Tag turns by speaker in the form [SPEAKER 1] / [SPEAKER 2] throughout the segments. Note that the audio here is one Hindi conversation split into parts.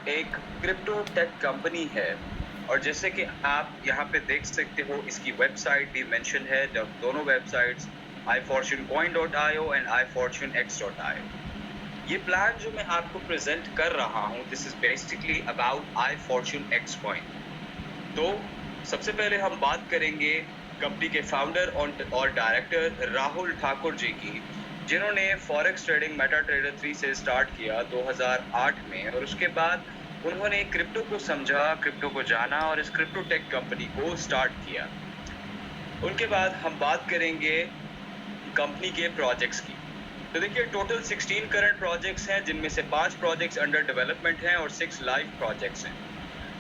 [SPEAKER 1] एक क्रिप्टो टेक कंपनी है और जैसे कि आप यहाँ पे देख सकते हो इसकी वेबसाइट भी मेंशन है। जब दोनों वेबसाइट्स ifortunecoin.io एंड ifortunex.io। ये प्लान जो मैं आपको प्रेजेंट कर रहा हूँ, this is basically about iFortune X Coin। तो सबसे पहले हम बात करेंगे कंपनी के फाउंडर और डायरेक्टर राहुल ठाकुर जी की, जिन्होंने फॉरेक्स ट्रेडिंग मेटाट्रेडर 3 से स्टार्ट किया 2008 में, और उसके बाद उन्होंने क्रिप्टो को समझा, क्रिप्टो को जाना और इस क्रिप्टो टेक कंपनी को स्टार्ट किया। उनके बाद हम बात करेंगे कंपनी के प्रोजेक्ट्स की। तो देखिए टोटल 16 करंट प्रोजेक्ट्स हैं, जिनमें से 5 प्रोजेक्ट्स अंडर डेवलपमेंट हैं और 6 लाइव प्रोजेक्ट्स हैं।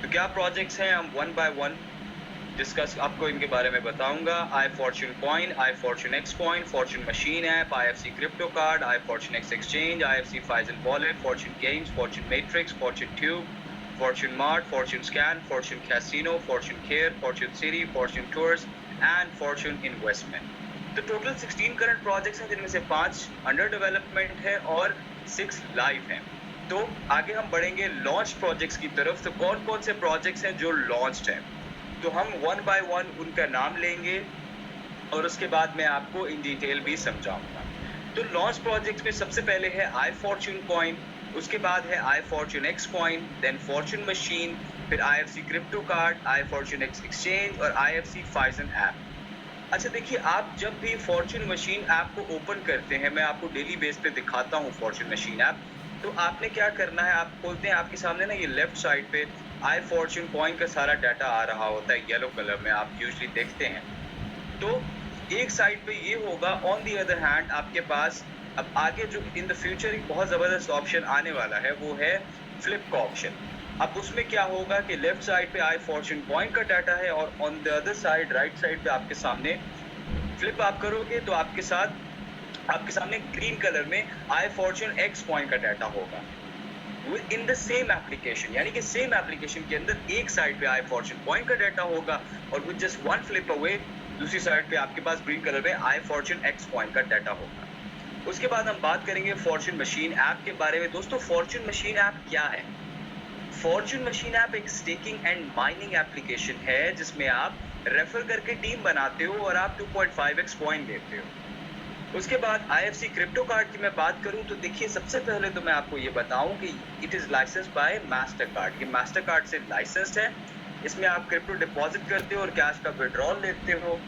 [SPEAKER 1] तो क्या प्रोजेक्ट्स हैं, हम वन बाय वन डिस्कस आपको इनके बारे में बताऊंगा। iFortune Coin, iFortune X Coin, Fortune Machine App, IFC Crypto Card, iFortune X Exchange, IFC Phison Wallet, Fortune Games, Fortune Matrix, Fortune Tube, Fortune Mart, Fortune Scan, Fortune Casino, Fortune Care, Fortune City, Fortune Tours and Fortune Investment। तो टोटल 16 करंट प्रोजेक्ट्स हैं, जिनमें से 5 अंडर डेवलपमेंट है और 6 लाइव हैं। तो आगे हम बढ़ेंगे लॉन्च प्रोजेक्ट्स की तरफ। तो कौन कौन से प्रोजेक्ट्स हैं जो लॉन्च्ड हैं, तो हम वन बाय वन उनका नाम लेंगे और उसके बाद मैं आपको इन डिटेल भी समझाऊंगा। तो लॉन्च प्रोजेक्ट्स में सबसे पहले है iFortune Coin, उसके बाद है iFortune X Coin, then Fortune Machine, फिर IFC Crypto Card, iFortune X Exchange और IFC Phison App। अच्छा देखिए, आप जब भी Fortune Machine ऐप को ओपन करते हैं, मैं आपको डेली बेस पे दिखाता हूँ Fortune Machine ऐप। तो आपने क्या करना है, आप खोलते हैं, आपके सामने ना ये लेफ्ट साइड पे iFortune Coin का सारा डाटा आ रहा होता है येलो कलर में, आप यूजुअली देखते हैं। तो एक साइड पे ये होगा। ऑन दी अदर हैंड आपके पास अब आगे जो इन द फ्यूचर एक बहुत जबरदस्त ऑप्शन आने वाला है, वो है फ्लिप का ऑप्शन। अब उसमें क्या होगा कि लेफ्ट साइड पे iFortune Coin का डाटा है और on the other side right side पे आपके सामने फ्लिप आप करोगे तो आपके सामने ग्रीन कलर में iFortune X Coin का डाटा होगा इन द सेम एप्लीकेशन। यानी कि सेम एप्लीकेशन के अंदर एक साइड पे iFortune Coin का डाटा होगा और with just one flip away दूसरी साइड पे आपके पास ग्रीन कलर में iFortune X Coin का डाटा होगा। उसके बाद हम बात करेंगे Fortune Machine ऐप के बारे में। दोस्तों Fortune Machine ऐप क्या है? Fortune Machine ऐप एक स्टेकिंग एंड माइनिंग एप्लीकेशन है, जिसमें आप रेफर करके टीम बनाते हो और आप 2.5x कॉइन लेते हो। उसके बाद IFC क्रिप्टो कार्ड की मैं बात करूं तो देखिए, सबसे पहले तो मैं आपको ये बताऊं कि it is licensed by master card. ये मास्टर कार्ड से लाइसेंस्ड है। इसमें आप क्रिप्टो डिपॉजिट करते हो और कैश का विड्रॉल लेते हो।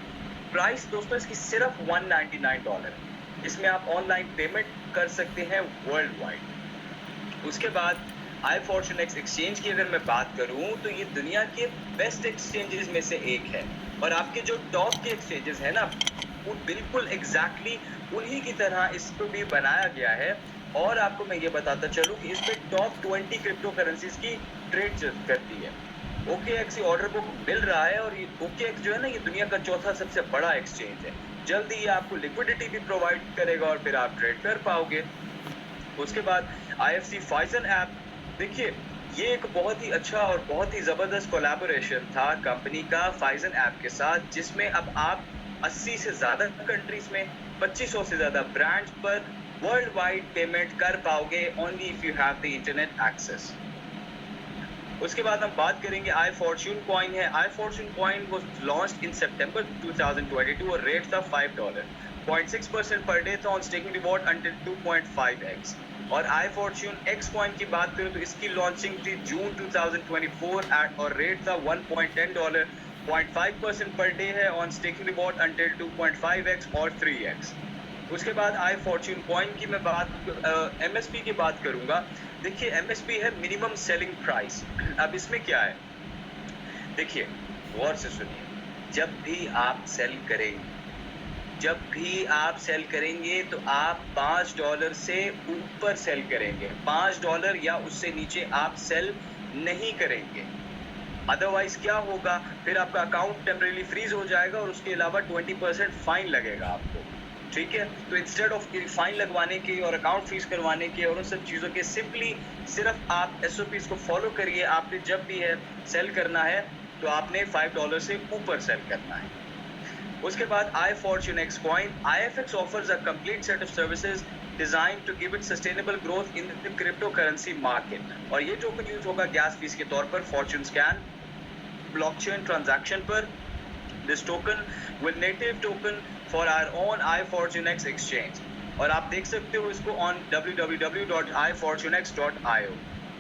[SPEAKER 1] प्राइस दोस्तों इसकी सिर्फ $199 है। इसमें आप ऑनलाइन पेमेंट कर सकते हैं वर्ल्ड वाइड। उसके बाद iFortune X Exchange की अगर मैं बात करूं तो ये दुनिया के बेस्ट एक्सचेंजेस में से एक है और आपके जो टॉप के एक्सचेंजेस हैं ना, वो बिल्कुल एग्जैक्टली उन्हीं की तरह इसको भी बनाया गया है। और आपको मैं ये बताता चलूं कि इस पे टॉप 20 क्रिप्टो करेंसीज की ट्रेड करती है। OKX ऑर्डर बुक मिल रहा है और ये OKX जो है ना, ये दुनिया का चौथा सबसे बड़ा एक्सचेंज है। जल्दी ये आपको लिक्विडिटी भी प्रोवाइड करेगा और फिर आप ट्रेड कर पाओगे। उसके बाद IFC Phison ऐप, देखिए ये एक बहुत ही अच्छा और बहुत ही जबरदस्त कोलैबोरेशन था कंपनी का Phison ऐप के साथ, जिसमें अब आप 80 से ज्यादा कंट्रीज में 2500 से ज्यादा ब्रांड्स पर वर्ल्ड वाइड पेमेंट कर पाओगे only if you have the internet access. उसके बाद हम बात करेंगे iFortune Coin है। iFortune Coin was launched in September 2022 और रेट था $5, 0.6% पर डे था on staking reward until 2.5x। और iFortune X Coin की बात करूं तो इसकी लॉन्चिंग थी जून 2024 एट और रेट था $1.10, 0.5% पर डे है on staking reward until 2.5x और 3x। उसके बाद iFortune Coin की मैं MSP की बात करूंगा। देखिए MSP है मिनिमम सेलिंग प्राइस। अब इसमें क्या है, देखिए गौर से सुनिए, जब भी आप सेल करेंगे तो आप $5 से ऊपर सेल करेंगे। $5 या उससे नीचे आप सेल नहीं करेंगे। अदरवाइज क्या होगा, फिर आपका अकाउंट टेम्परेरी फ्रीज हो जाएगा और उसके अलावा 20% फाइन लगेगा आपको। ठीक है, तो इंस्टेड ऑफ फाइन लगवाने के और अकाउंट फ्रीज करवाने के और उन सब चीज़ों के, सिर्फ आप SOPs को फॉलो करिए। आपने जब भी है सेल करना है तो आपने $5 से ऊपर सेल करना है। उसके बाद iFortune X Coin, IFX offers a complete set of services designed to give it sustainable growth in the cryptocurrency market. और ये टोकन यूज होगा गैस फीस के तौर पर फॉर्च्यून स्कैन ब्लॉकचेन ट्रांजैक्शन पर. This token will native token for our own iFortuneX exchange. और आप देख सकते हो इसको on www.ifortunex.io.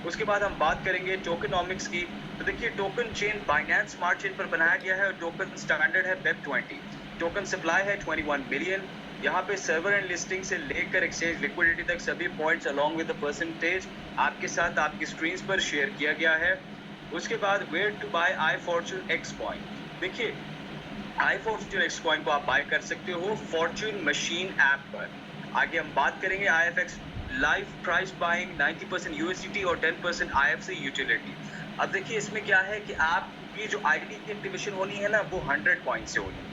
[SPEAKER 1] उसके बाद हम बात करेंगे टोकनॉमिक्स की. तो देखिए token chain Binance smart chain पर बनाया गया है और टोकन स्टैंडर्ड है BEP20. टोकन सप्लाई है 21 मिलियन. यहाँ पे सर्वर एंड लिस्टिंग से लेकर एक्सचेंज लिक्विडिटी तक सभी points along with the percentage आपके साथ आपकी स्क्रीन पर शेयर किया गया है. उसके बाद where to buy iFortuneX coin. देखिए iFortuneX कॉइन को आप बाय कर सकते हो फॉर्च्यून मशीन ऐप पर. आगे हम बात करेंगे IFX live price buying 90% USDT और 10% IFC यूटिलिटी. अब देखिए इसमें क्या है कि आपकी जो ID की एक्टिवेशन होनी है ना वो 100 पॉइंट से होनी है.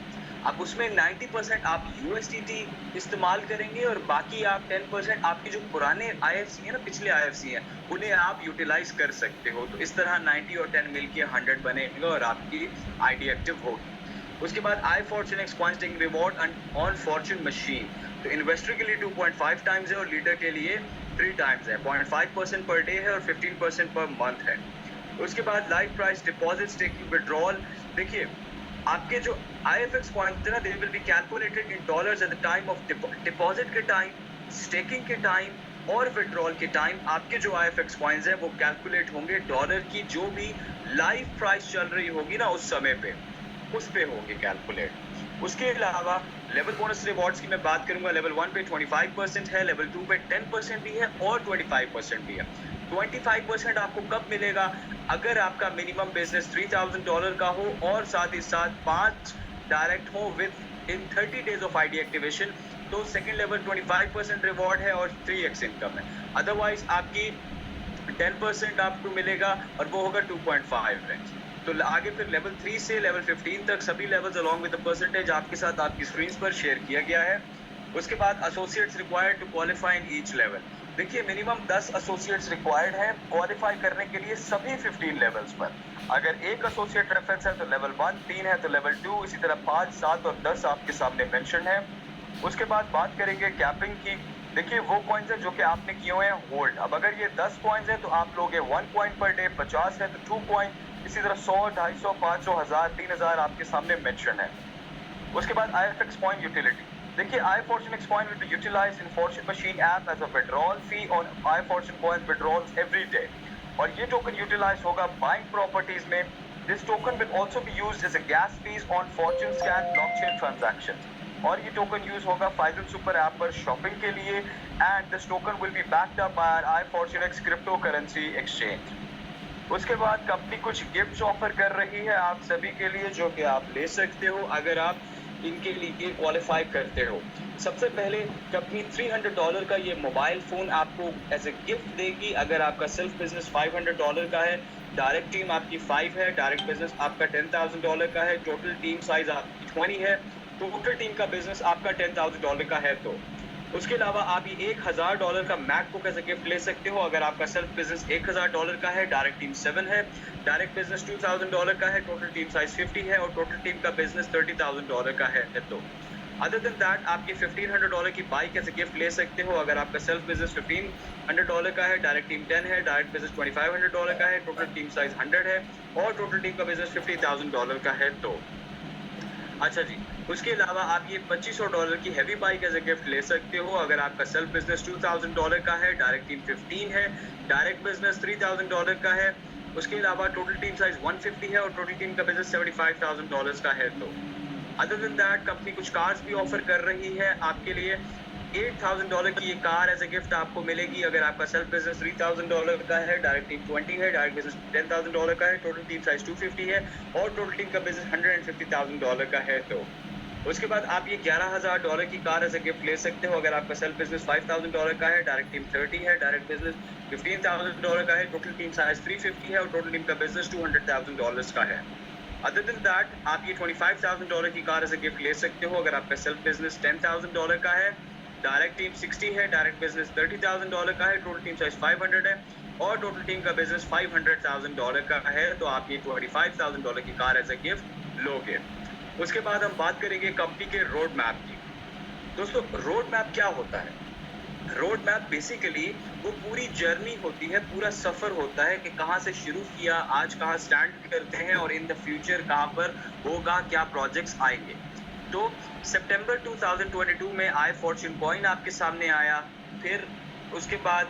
[SPEAKER 1] अब उसमें 90% आप USDT इस्तेमाल करेंगे और बाकी आप 10% आपके जो पुराने IFC है ना पिछले IFC हैं उन्हें आप यूटिलाइज कर सकते हो. तो इस तरह 90 और 10 मिलके 100 बनेगा और आपकी ID एक्टिव होगी. उसके बाद iFortuneX coins taking reward on fortune machine. तो इन्वेस्टर के लिए 2.5 टाइम्स है और लीडर के लिए 3 टाइम्स है. 0.5% पर डे है और 15% पर मंथ है. उसके बाद live price deposit staking withdrawal. देखिए आपके जो IFX कॉइन्स थे ना they will be calculated in dollars at the time of deposit के टाइम, स्टेकिंग के टाइम और विड्रॉल के टाइम. आपके जो IFX कॉइन्स हैं वो कैलकुलेट होंगे डॉलर की जो भी लाइव प्राइस चल रही होगी ना उस समय पे उस पे होगी कैलकुलेट. उसके अलावा लेवल बोनस रिवॉर्ड्स की मैं बात करूंगा. लेवल 1 पे 25% है, लेवल 2 पे 10% भी है और 25% भी है. 25% आपको कब मिलेगा? अगर आपका मिनिमम बिजनेस $3,000 का हो और साथ ही साथ 5 डायरेक्ट हो with in 30 days of ID activation तो सेकेंड लेवल 25% रिवॉर्ड है और 3x इनकम है. अदरवाइज आपकी 10% आपको मिलेगा और वो होगा 2.5 रेंज. तो आगे फिर लेवल 3 से लेवल 15 तक सभी levels along with the percentage आपके साथ आपकी स्क्रीन पर शेयर किया गया है. उसके बाद associates required to qualify in each level. देखिए मिनिमम 10 एसोसिएट्स रिक्वायर्ड है क्वालिफाई करने के लिए सभी 15 लेवल्स पर. अगर एक एसोसिएट रेफरेंस है तो लेवल 1, 3 है तो लेवल 2, इसी तरह 5, 7 और 10 आपके सामने मेंशन है. उसके बाद बात करेंगे कैपिंग की. देखिए वो कॉइन्स है जो कि आपने किए हुए हैं होल्ड. अब अगर ये 10 कॉइन्स है तो आप लोगे 1 कॉइन पर डे, 50 है तो 2 कॉइन, इसी तरह 100, 250, 500, 1000, 3000 आपके सामने मेंशन है. उसके बाद IFX कॉइन यूटिलिटी. देखिए iFortuneX coin will be utilized in Fortune machine app as a withdrawal fee on iFortune coins withdrawals every day. और ये टोकन यूटिलाइज होगा बाइंग प्रॉपर्टीज में. This token will also be used as a gas fee on Fortune Scan blockchain transactions. और ये टोकन यूज होगा फाइजल सुपर ऐप पर शॉपिंग के लिए. And this token will be backed up by iFortuneX crypto currency exchange. उसके बाद कंपनी कुछ गिफ्ट्स ऑफर कर रही है आप सभी के लिए जो कि आप ले सकते हो अगर आप इनके लिए क्वालिफाई करते हो. सबसे पहले कंपनी $300 का ये मोबाइल फ़ोन आपको एज ए गिफ्ट देगी अगर आपका सेल्फ बिजनेस $500 का है. डायरेक्ट टीम आपकी 5 है, डायरेक्ट बिजनेस आपका $10,000 का है, टोटल टीम साइज आपकी 20 है. टोटल टीम का बिजनेस आपका $10,000 का है. तो उसके अलावा आप ये $1,000 का मैकबुक एज ए गिफ्ट ले सकते हो अगर आपका सेल्फ बिजनेस $1,000 का है, डायरेक्ट टीम 7 है, डायरेक्ट बिजनेस $2,000 का है, टोटल टीम साइज 50 है और टोटल टीम का बिजनेस $30,000 का है. तो अदर देन दैट आप ये $1,500 की बाइक एज ए गिफ्ट ले सकते हो अगर आपका सेल्फ बिजनेस $1,500 का है, डायरेक्ट टीम 10 है, डायरेक्ट बिजनेस $2,500 का है, टोटल टीम साइज 100 है और टोटल टीम का बिजनेस $50,000 का है. तो अच्छा जी, उसके अलावा आप ये $2,500 की heavy bike as a gift ले सकते हो अगर आपका सेल्फ बिजनेस $2,000 का है, डायरेक्ट टीम 15 है, डायरेक्ट बिजनेस $3,000 का है. उसके अलावा टोटल टीम साइज 150 है और टोटल टीम का बिजनेस $75,000 का है. तो अदर देन दैट कंपनी कुछ कार्स भी ऑफर कर रही है आपके लिए. $8,000 की ये कार एज ए गिफ्ट आपको मिलेगी अगर आपका सेल्फ बिजनेस $3,000 का है, डायरेक्ट टीम 20 है, डायरेक्ट बिजनेस $10,000 का है, टोटल टीम साइज 250 है और टोटल टीम का बिजनेस $150,000 का है. तो उसके बाद आप ये $11,000 की कार एज ए गिफ्ट ले सकते हो अगर आपका सेल्फ बिजनेस $5,000 का है, डायरेक्ट टीम 30 है, डायरेक्ट बिजनेस $15,000 का है, टोटल टीम साइज 350 है और टोटल टीम का बिजनेस $200,000 का है. अदर देन दैट आप ये $25,000 की कार एज ए गिफ्ट ले सकते हो अगर आपका सेल्फ बिजनेस $10,000 का है, डायरेक्ट टीम 60 है, डायरेक्ट बिजनेस $30,000 का है, टोटल टीम साइज 500 है और टोटल टीम का बिजनेस $500,000 का है. तो आप ये $25,000 की कार एज ए गिफ्ट लोगे. उसके बाद हम बात करेंगे कंपनी के रोड मैप की. दोस्तों रोड मैप क्या होता है? रोड मैप बेसिकली वो पूरी जर्नी होती है, पूरा सफर होता है कि कहाँ से शुरू किया, आज कहाँ स्टैंड करते हैं और इन द फ्यूचर कहाँ पर होगा, क्या प्रोजेक्ट्स आएंगे। तो सितंबर 2022 में आई फॉर्च्यून कॉइन आपके सामने आया। फिर उसके बाद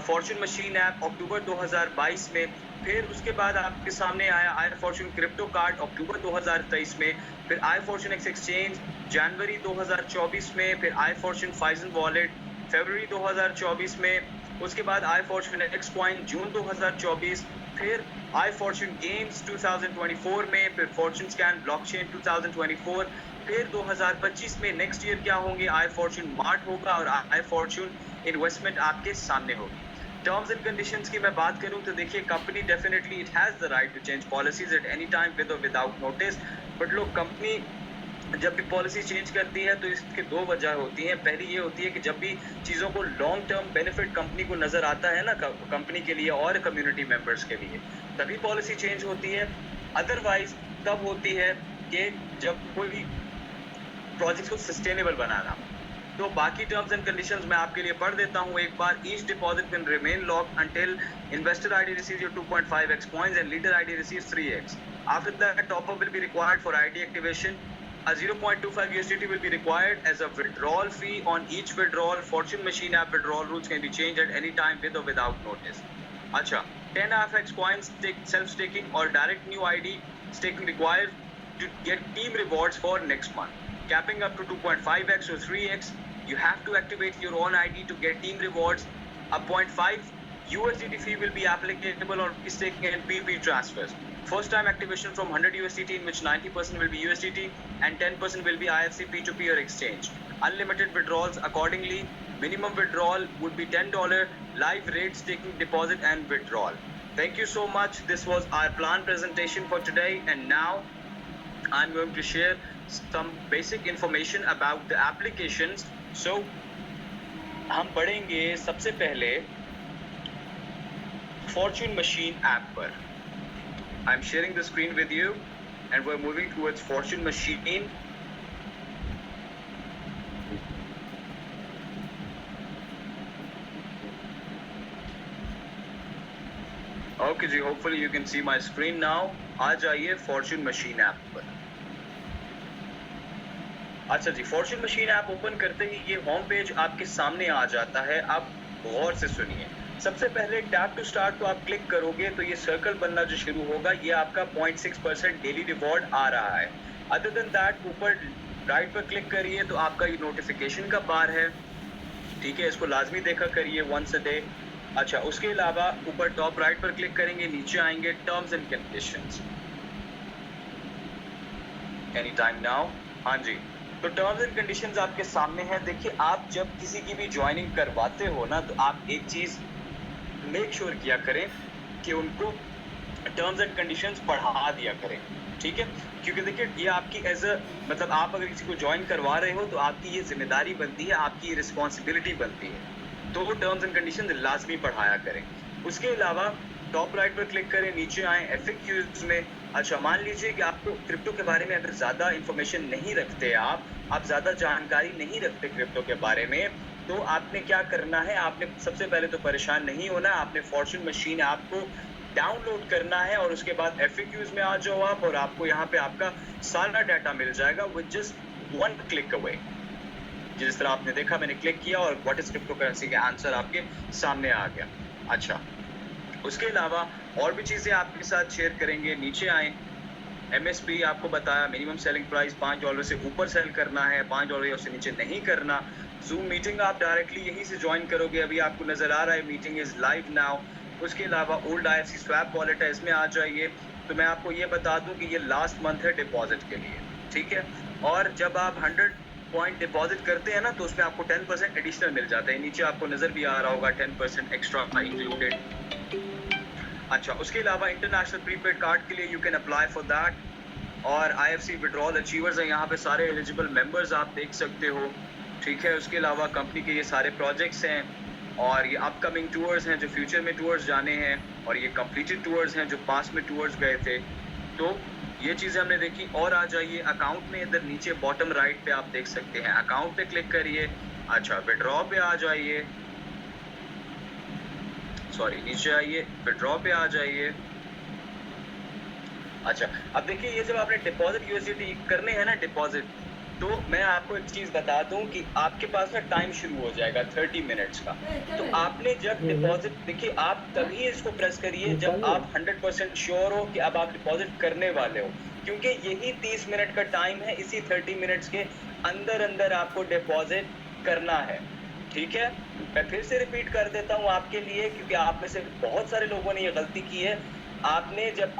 [SPEAKER 1] फॉर्च्यून मशीन ऐप अक्टूबर 2022 में। फिर उसके बाद आपके सामने आया आई फॉर्च्यून क्रिप्टो कार्ड अक्टूबर 2023 में। फिर आई फॉर्च्यून एक्स एक्सचेंज जनवरी 2024 में। फिर आई फॉर्च्यून फाइजन वॉलेट फरवरी 2024 में। उसके बाद आई फॉर्च्यून एक्स कॉइन जून 2024। फिर आई फॉर्च्यून गेम्स 2024 में। फिर फॉर्च्यून स्कैन ब्लॉकचेन 2024। फिर 2025 में नेक्स्ट ईयर क्या होंगे, आई फॉर्च्यून मार्ट होगा और आई फॉर्च्यून इन्वेस्टमेंट आपके सामने होगी। टर्म्स एंड कंडीशंस की मैं बात करूं तो देखिए, company definitely it has the right to change policies at any time with और विदाउट नोटिस। बट लोग कंपनी जब भी पॉलिसी चेंज करती है तो इसके दो वजह होती हैं। पहली ये होती है कि जब भी चीज़ों को लॉन्ग टर्म बेनिफिट कंपनी को नज़र आता है ना, कंपनी के लिए और कम्युनिटी मेंबर्स के लिए, तभी पॉलिसी चेंज होती है। अदरवाइज तब होती है कि जब कोई प्रोजेक्ट को सस्टेनेबल बनाना। तो बाकी टर्म्स एंड कंडीशंस मैं आपके लिए पढ़ देता हूँ एक बार। Each deposit can remain locked until investor ID receives your 2.5x coins and leader ID receives 3x. After that, top up will be required for ID activation. A 0.25 USDT will be required as a withdrawal fee on each withdrawal. Fortune Machine app withdrawal rules can be changed at any time with or without notice. अच्छा, 10 FX coins self staking or direct new ID staking required to get team rewards for next month. Capping up to 2.5x or 3x. You have to activate your own ID to get team rewards. A 0.5 USDT fee will be applicable on staking and PP transfers. First time activation from 100 USDT, in which 90% will be USDT and 10% will be IFC P2P or exchange. Unlimited withdrawals accordingly. Minimum withdrawal would be $10. Live rate staking deposit and withdrawal. Thank you so much. This was our plan presentation for today, and now I'm going to share some basic information about the applications. So हम पढ़ेंगे सबसे पहले Fortune Machine ऐप पर। I'm sharing the screen with you and we're moving towards Fortune Machine. Okay ji, hopefully you can see my screen now. आ जाइए Fortune Machine ऐप पर। अच्छा जी, फॉर्च्यून मशीन ऐप ओपन करते ही ये होम पेज आपके सामने आ जाता है। आप गौर से सुनिए। सबसे पहले टैप टू स्टार्ट को आप क्लिक करोगे तो ये सर्कल बनना जो शुरू होगा, ये आपका 0.6% डेली रिवॉर्ड आ रहा है। अदर देन दैट, ऊपर राइट पर क्लिक करिए तो आपका ये नोटिफिकेशन का बार है, ठीक है, इसको लाजमी देखा करिए वंस अ डे। अच्छा, उसके अलावा ऊपर टॉप राइट पर क्लिक करेंगे, नीचे आएंगे terms and conditions. Any time now. हाँ जी, तो टर्म्स एंड कंडीशंस आपके सामने हैं। देखिए, आप जब किसी की भी ज्वाइनिंग करवाते हो ना, तो आप एक चीज़ मेक श्योर किया करें कि उनको टर्म्स एंड कंडीशंस पढ़ा दिया करें, ठीक है। क्योंकि देखिए, ये आपकी एज अ मतलब आप अगर किसी को ज्वाइन करवा रहे हो तो आपकी ये जिम्मेदारी बनती है, आपकी ये रिस्पॉन्सिबिलिटी बनती है। तो वो टर्म्स एंड कंडीशंस लाजमी पढ़ाया करें। उसके अलावा टॉप राइट पर क्लिक करें, नीचे आए FAQs में। अच्छा, मान लीजिए कि आपको क्रिप्टो के बारे में अगर ज़्यादा इन्फॉर्मेशन नहीं रखते, आप ज़्यादा जानकारी नहीं रखते क्रिप्टो के बारे में, तो आपने क्या करना है, आपने सबसे पहले तो परेशान नहीं होना, आपने फॉर्च्यून मशीन ऐप को डाउनलोड करना है और उसके बाद FAQs में आ जाओ आप, और आपको यहाँ पे आपका सारा डाटा मिल जाएगा विद जस्ट 1 क्लिक अवे। जिस तरह आपने देखा, मैंने क्लिक किया और व्हाट इज क्रिप्टो करेंसी का आंसर आपके सामने आ गया। अच्छा, उसके अलावा और भी चीज़ें आपके साथ शेयर करेंगे। नीचे आए, MSP आपको बताया, मिनिमम सेलिंग प्राइस $5 से ऊपर सेल करना है, $5 से नीचे नहीं करना। जूम मीटिंग आप डायरेक्टली यहीं से ज्वाइन करोगे, अभी आपको नज़र आ रहा है मीटिंग इज़ लाइव नाउ। उसके अलावा ओल्ड IFC स्वैप वॉलेट है, इसमें आ जाइए। तो मैं आपको ये बता दूं कि ये लास्ट मंथ है डिपॉजिट के लिए, ठीक है। और जब आप 100 पॉइंट डिपॉजिट करते हैं ना, तो उसमें आपको 10% एडिशनल मिल जाता है। नीचे आपको नज़र भी आ रहा होगा 10% एक्स्ट्रा इंक्लूडेड। अच्छा, उसके अलावा इंटरनेशनल प्रीपेड कार्ड के लिए you can apply for that. और IFC विड्रॉल अचीवर्स हैं यहाँ पे, सारे एलिजिबल मेंबर्स आप देख सकते हो, ठीक है। उसके अलावा कंपनी के ये सारे प्रोजेक्ट्स हैं, और ये अपकमिंग टूर्स हैं जो फ्यूचर में टूर्स जाने हैं, और ये कंप्लीटेड टूर्स हैं जो पास में टूर्स गए थे। तो ये चीज़ें हमने देखी। और आ जाइए अकाउंट में, इधर नीचे बॉटम राइट पे आप देख सकते हैं, अकाउंट पे क्लिक करिए। अच्छा, विड्रॉ पे आ जाइए, सॉरी नीचे आइए, विड्रॉ पे आ जाइए। अच्छा, अब देखिए ये जब आपने डिपॉजिट यूएसडीटी करने हैं ना डिपॉजिट, तो मैं आपको एक चीज बता दूं कि आपके पास ना टाइम शुरू हो जाएगा 30 मिनट्स का। तो आपने जब डिपॉजिट, देखिए आप तभी इसको प्रेस करिए जब आप 100% श्योर हो कि अब आप डिपॉजिट करने वाले हो, क्योंकि यही 30 मिनट का टाइम है, इसी 30 मिनट्स के अंदर अंदर आपको डिपॉजिट करना है। ठीक है, मैं फिर से रिपीट कर देता हूं आपके लिए, क्योंकि आप में से बहुत सारे लोगों ने ये गलती की है। आपने जब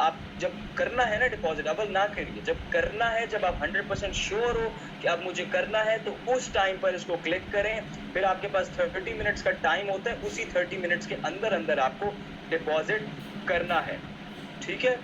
[SPEAKER 1] करना है ना डिपॉजिट, अब ना करिए, जब करना है, जब आप 100% श्योर हो कि अब मुझे करना है, तो उस टाइम पर इसको क्लिक करें। फिर आपके पास 30 मिनट्स का टाइम होता है, उसी 30 मिनट्स के अंदर अंदर आपको डिपॉजिट करना है। ठीक है,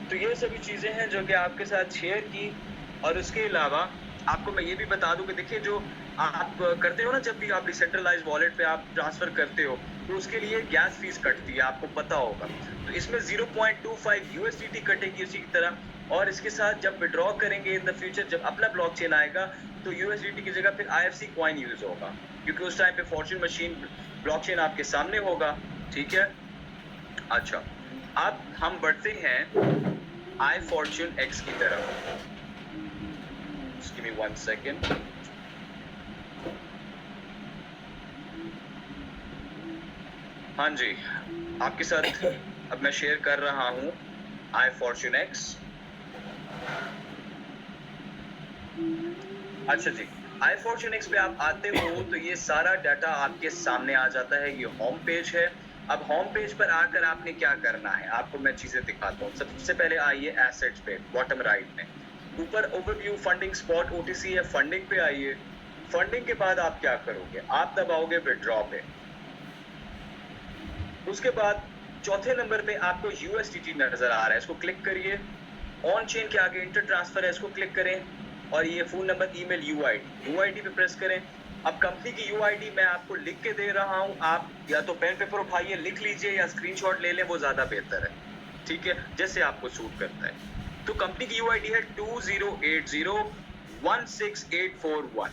[SPEAKER 1] तो ये सभी चीजें हैं जो कि आपके साथ शेयर की। और उसके अलावा आपको मैं ये भी बता दूं कि देखिए जो आप करते हो ना, जब भी आप डिसेंट्रलाइज वॉलेट पे आप ट्रांसफर करते हो, तो उसके लिए गैस फीस कटती है, आपको पता होगा। तो इसमें 0.25 यूएसडीटी कटेगी उसी की तरह। और इसके साथ जब विड्रॉ करेंगे इन द फ्यूचर, जब अपना ब्लॉकचेन आएगा, तो यूएसडीटी की जगह फिर आईएफसी कॉइन यूज होगा, क्योंकि उस टाइम पे फॉर्च्यून मशीन ब्लॉकचेन आपके सामने होगा। ठीक है, अच्छा, अब हम बढ़ते हैं आई फॉर्च्यून एक्स की तरफ। Just give me 1 second. हाँ जी, आपके साथ अब मैं शेयर कर रहा हूँ आई फॉर्च्यून एक्स। अच्छा जी, आई फॉर्च्यून एक्स पे आप आते हो तो ये सारा डाटा आपके सामने आ जाता है। ये होम पेज है। अब होम पेज पर आकर आपने क्या करना है, आपको मैं चीजें दिखाता हूँ। सबसे पहले आइए एसेट्स पे, बॉटम राइट में ऊपर ओवरव्यू फंडिंग स्पॉट ओटीसी है, फंडिंग पे आइए। फंडिंग के बाद आप क्या करोगे, आप दबाओगे विड्रॉ पे। उसके बाद चौथे नंबर पे आपको यूएसडीटी नजर आ रहा है, इसको क्लिक करिए। ऑन चेन के आगे इंटर ट्रांसफर है, इसको क्लिक करें। और ये फोन नंबर, ईमेल, यूआईडी पे प्रेस करें। अब कंपनी की यूआईडी मैं आपको लिख के दे रहा हूं, आप या तो पेन पेपर उठाइए, लिख लीजिए, या स्क्रीनशॉट ले लें, वो ज्यादा बेहतर है। ठीक है, जैसे आपको सूट करता है। तो कंपनी की यूआईडी है 2080168441।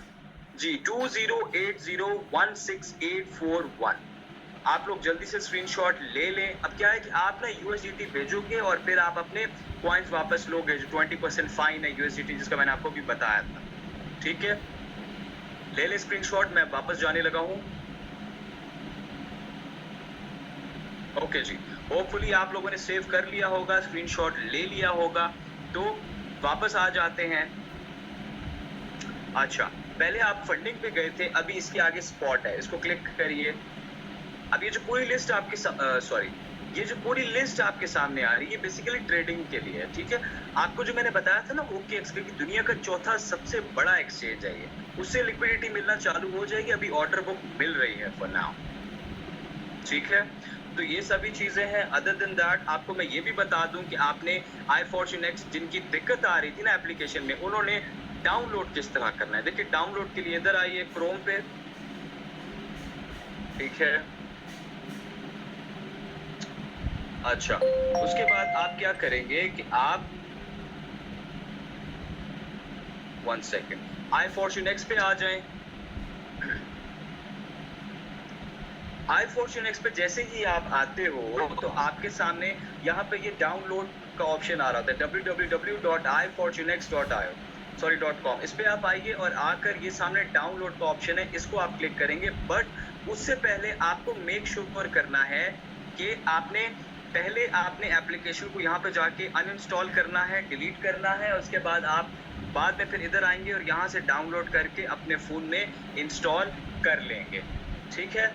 [SPEAKER 1] जी, 2080168441। आप लोग जल्दी से स्क्रीनशॉट ले लें। अब क्या है कि आप ना यूएसडीटी भेजोगे और फिर आप अपने कॉइन्स वापस लोगे। जो 20% फाइन है यूएसडीटी, जिसका मैंने आपको भी बताया था। ठीक है, ले ले स्क्रीनशॉट, मैं वापस जाने लगा हूं। ओके जी, होपफुली आप लोगों ने सेव कर लिया होगा, स्क्रीनशॉट ले लिया होगा। तो वापस आ जाते हैं। अच्छा, पहले आप फंडिंग पे गए थे, अभी इसके आगे स्पॉट है, इसको क्लिक करिए। अब ये जो पूरी लिस्ट आपके ये जो पूरी लिस्ट आपके सामने आ रही है, बेसिकली ट्रेडिंग के लिए है। ठीक है, आपको जो मैंने बताया था ना OKX की दुनिया का चौथा सबसे बड़ा एक्सचेंज है ये, उससे लिक्विडिटी मिलना चालू हो जाएगी। अभी ऑर्डर बुक मिल रही है फॉर नाउ। ठीक है, तो ये सभी चीजें हैं। अदर देन दैट आपको मैं ये भी बता दूं कि आपने आई फॉर्च्यून एक्स, जिनकी दिक्कत आ रही थी ना एप्लीकेशन में, उन्होंने डाउनलोड किस तरह करना है। देखिए, डाउनलोड के लिए इधर आइए क्रोम पे। ठीक है, अच्छा, उसके बाद आप क्या करेंगे कि आप 1 सेकेंड, आई फॉर्च्यून एक्स पे आ जाएं। आई फॉर्च्यून एक्स पे जैसे ही आप आते हो तो आपके सामने यहाँ पे ये डाउनलोड का ऑप्शन आ रहा था, www.ifortunex.com। इस पे आप आइए और आकर ये सामने डाउनलोड का ऑप्शन है, इसको आप क्लिक करेंगे। बट उससे पहले आपको मेक श्योर करना है कि आपने एप्लीकेशन को यहाँ पे जाके अनइंस्टॉल करना है, डिलीट करना है। उसके बाद आप बाद में फिर इधर आएंगे और यहाँ से डाउनलोड करके अपने फोन में इंस्टॉल कर लेंगे। ठीक है,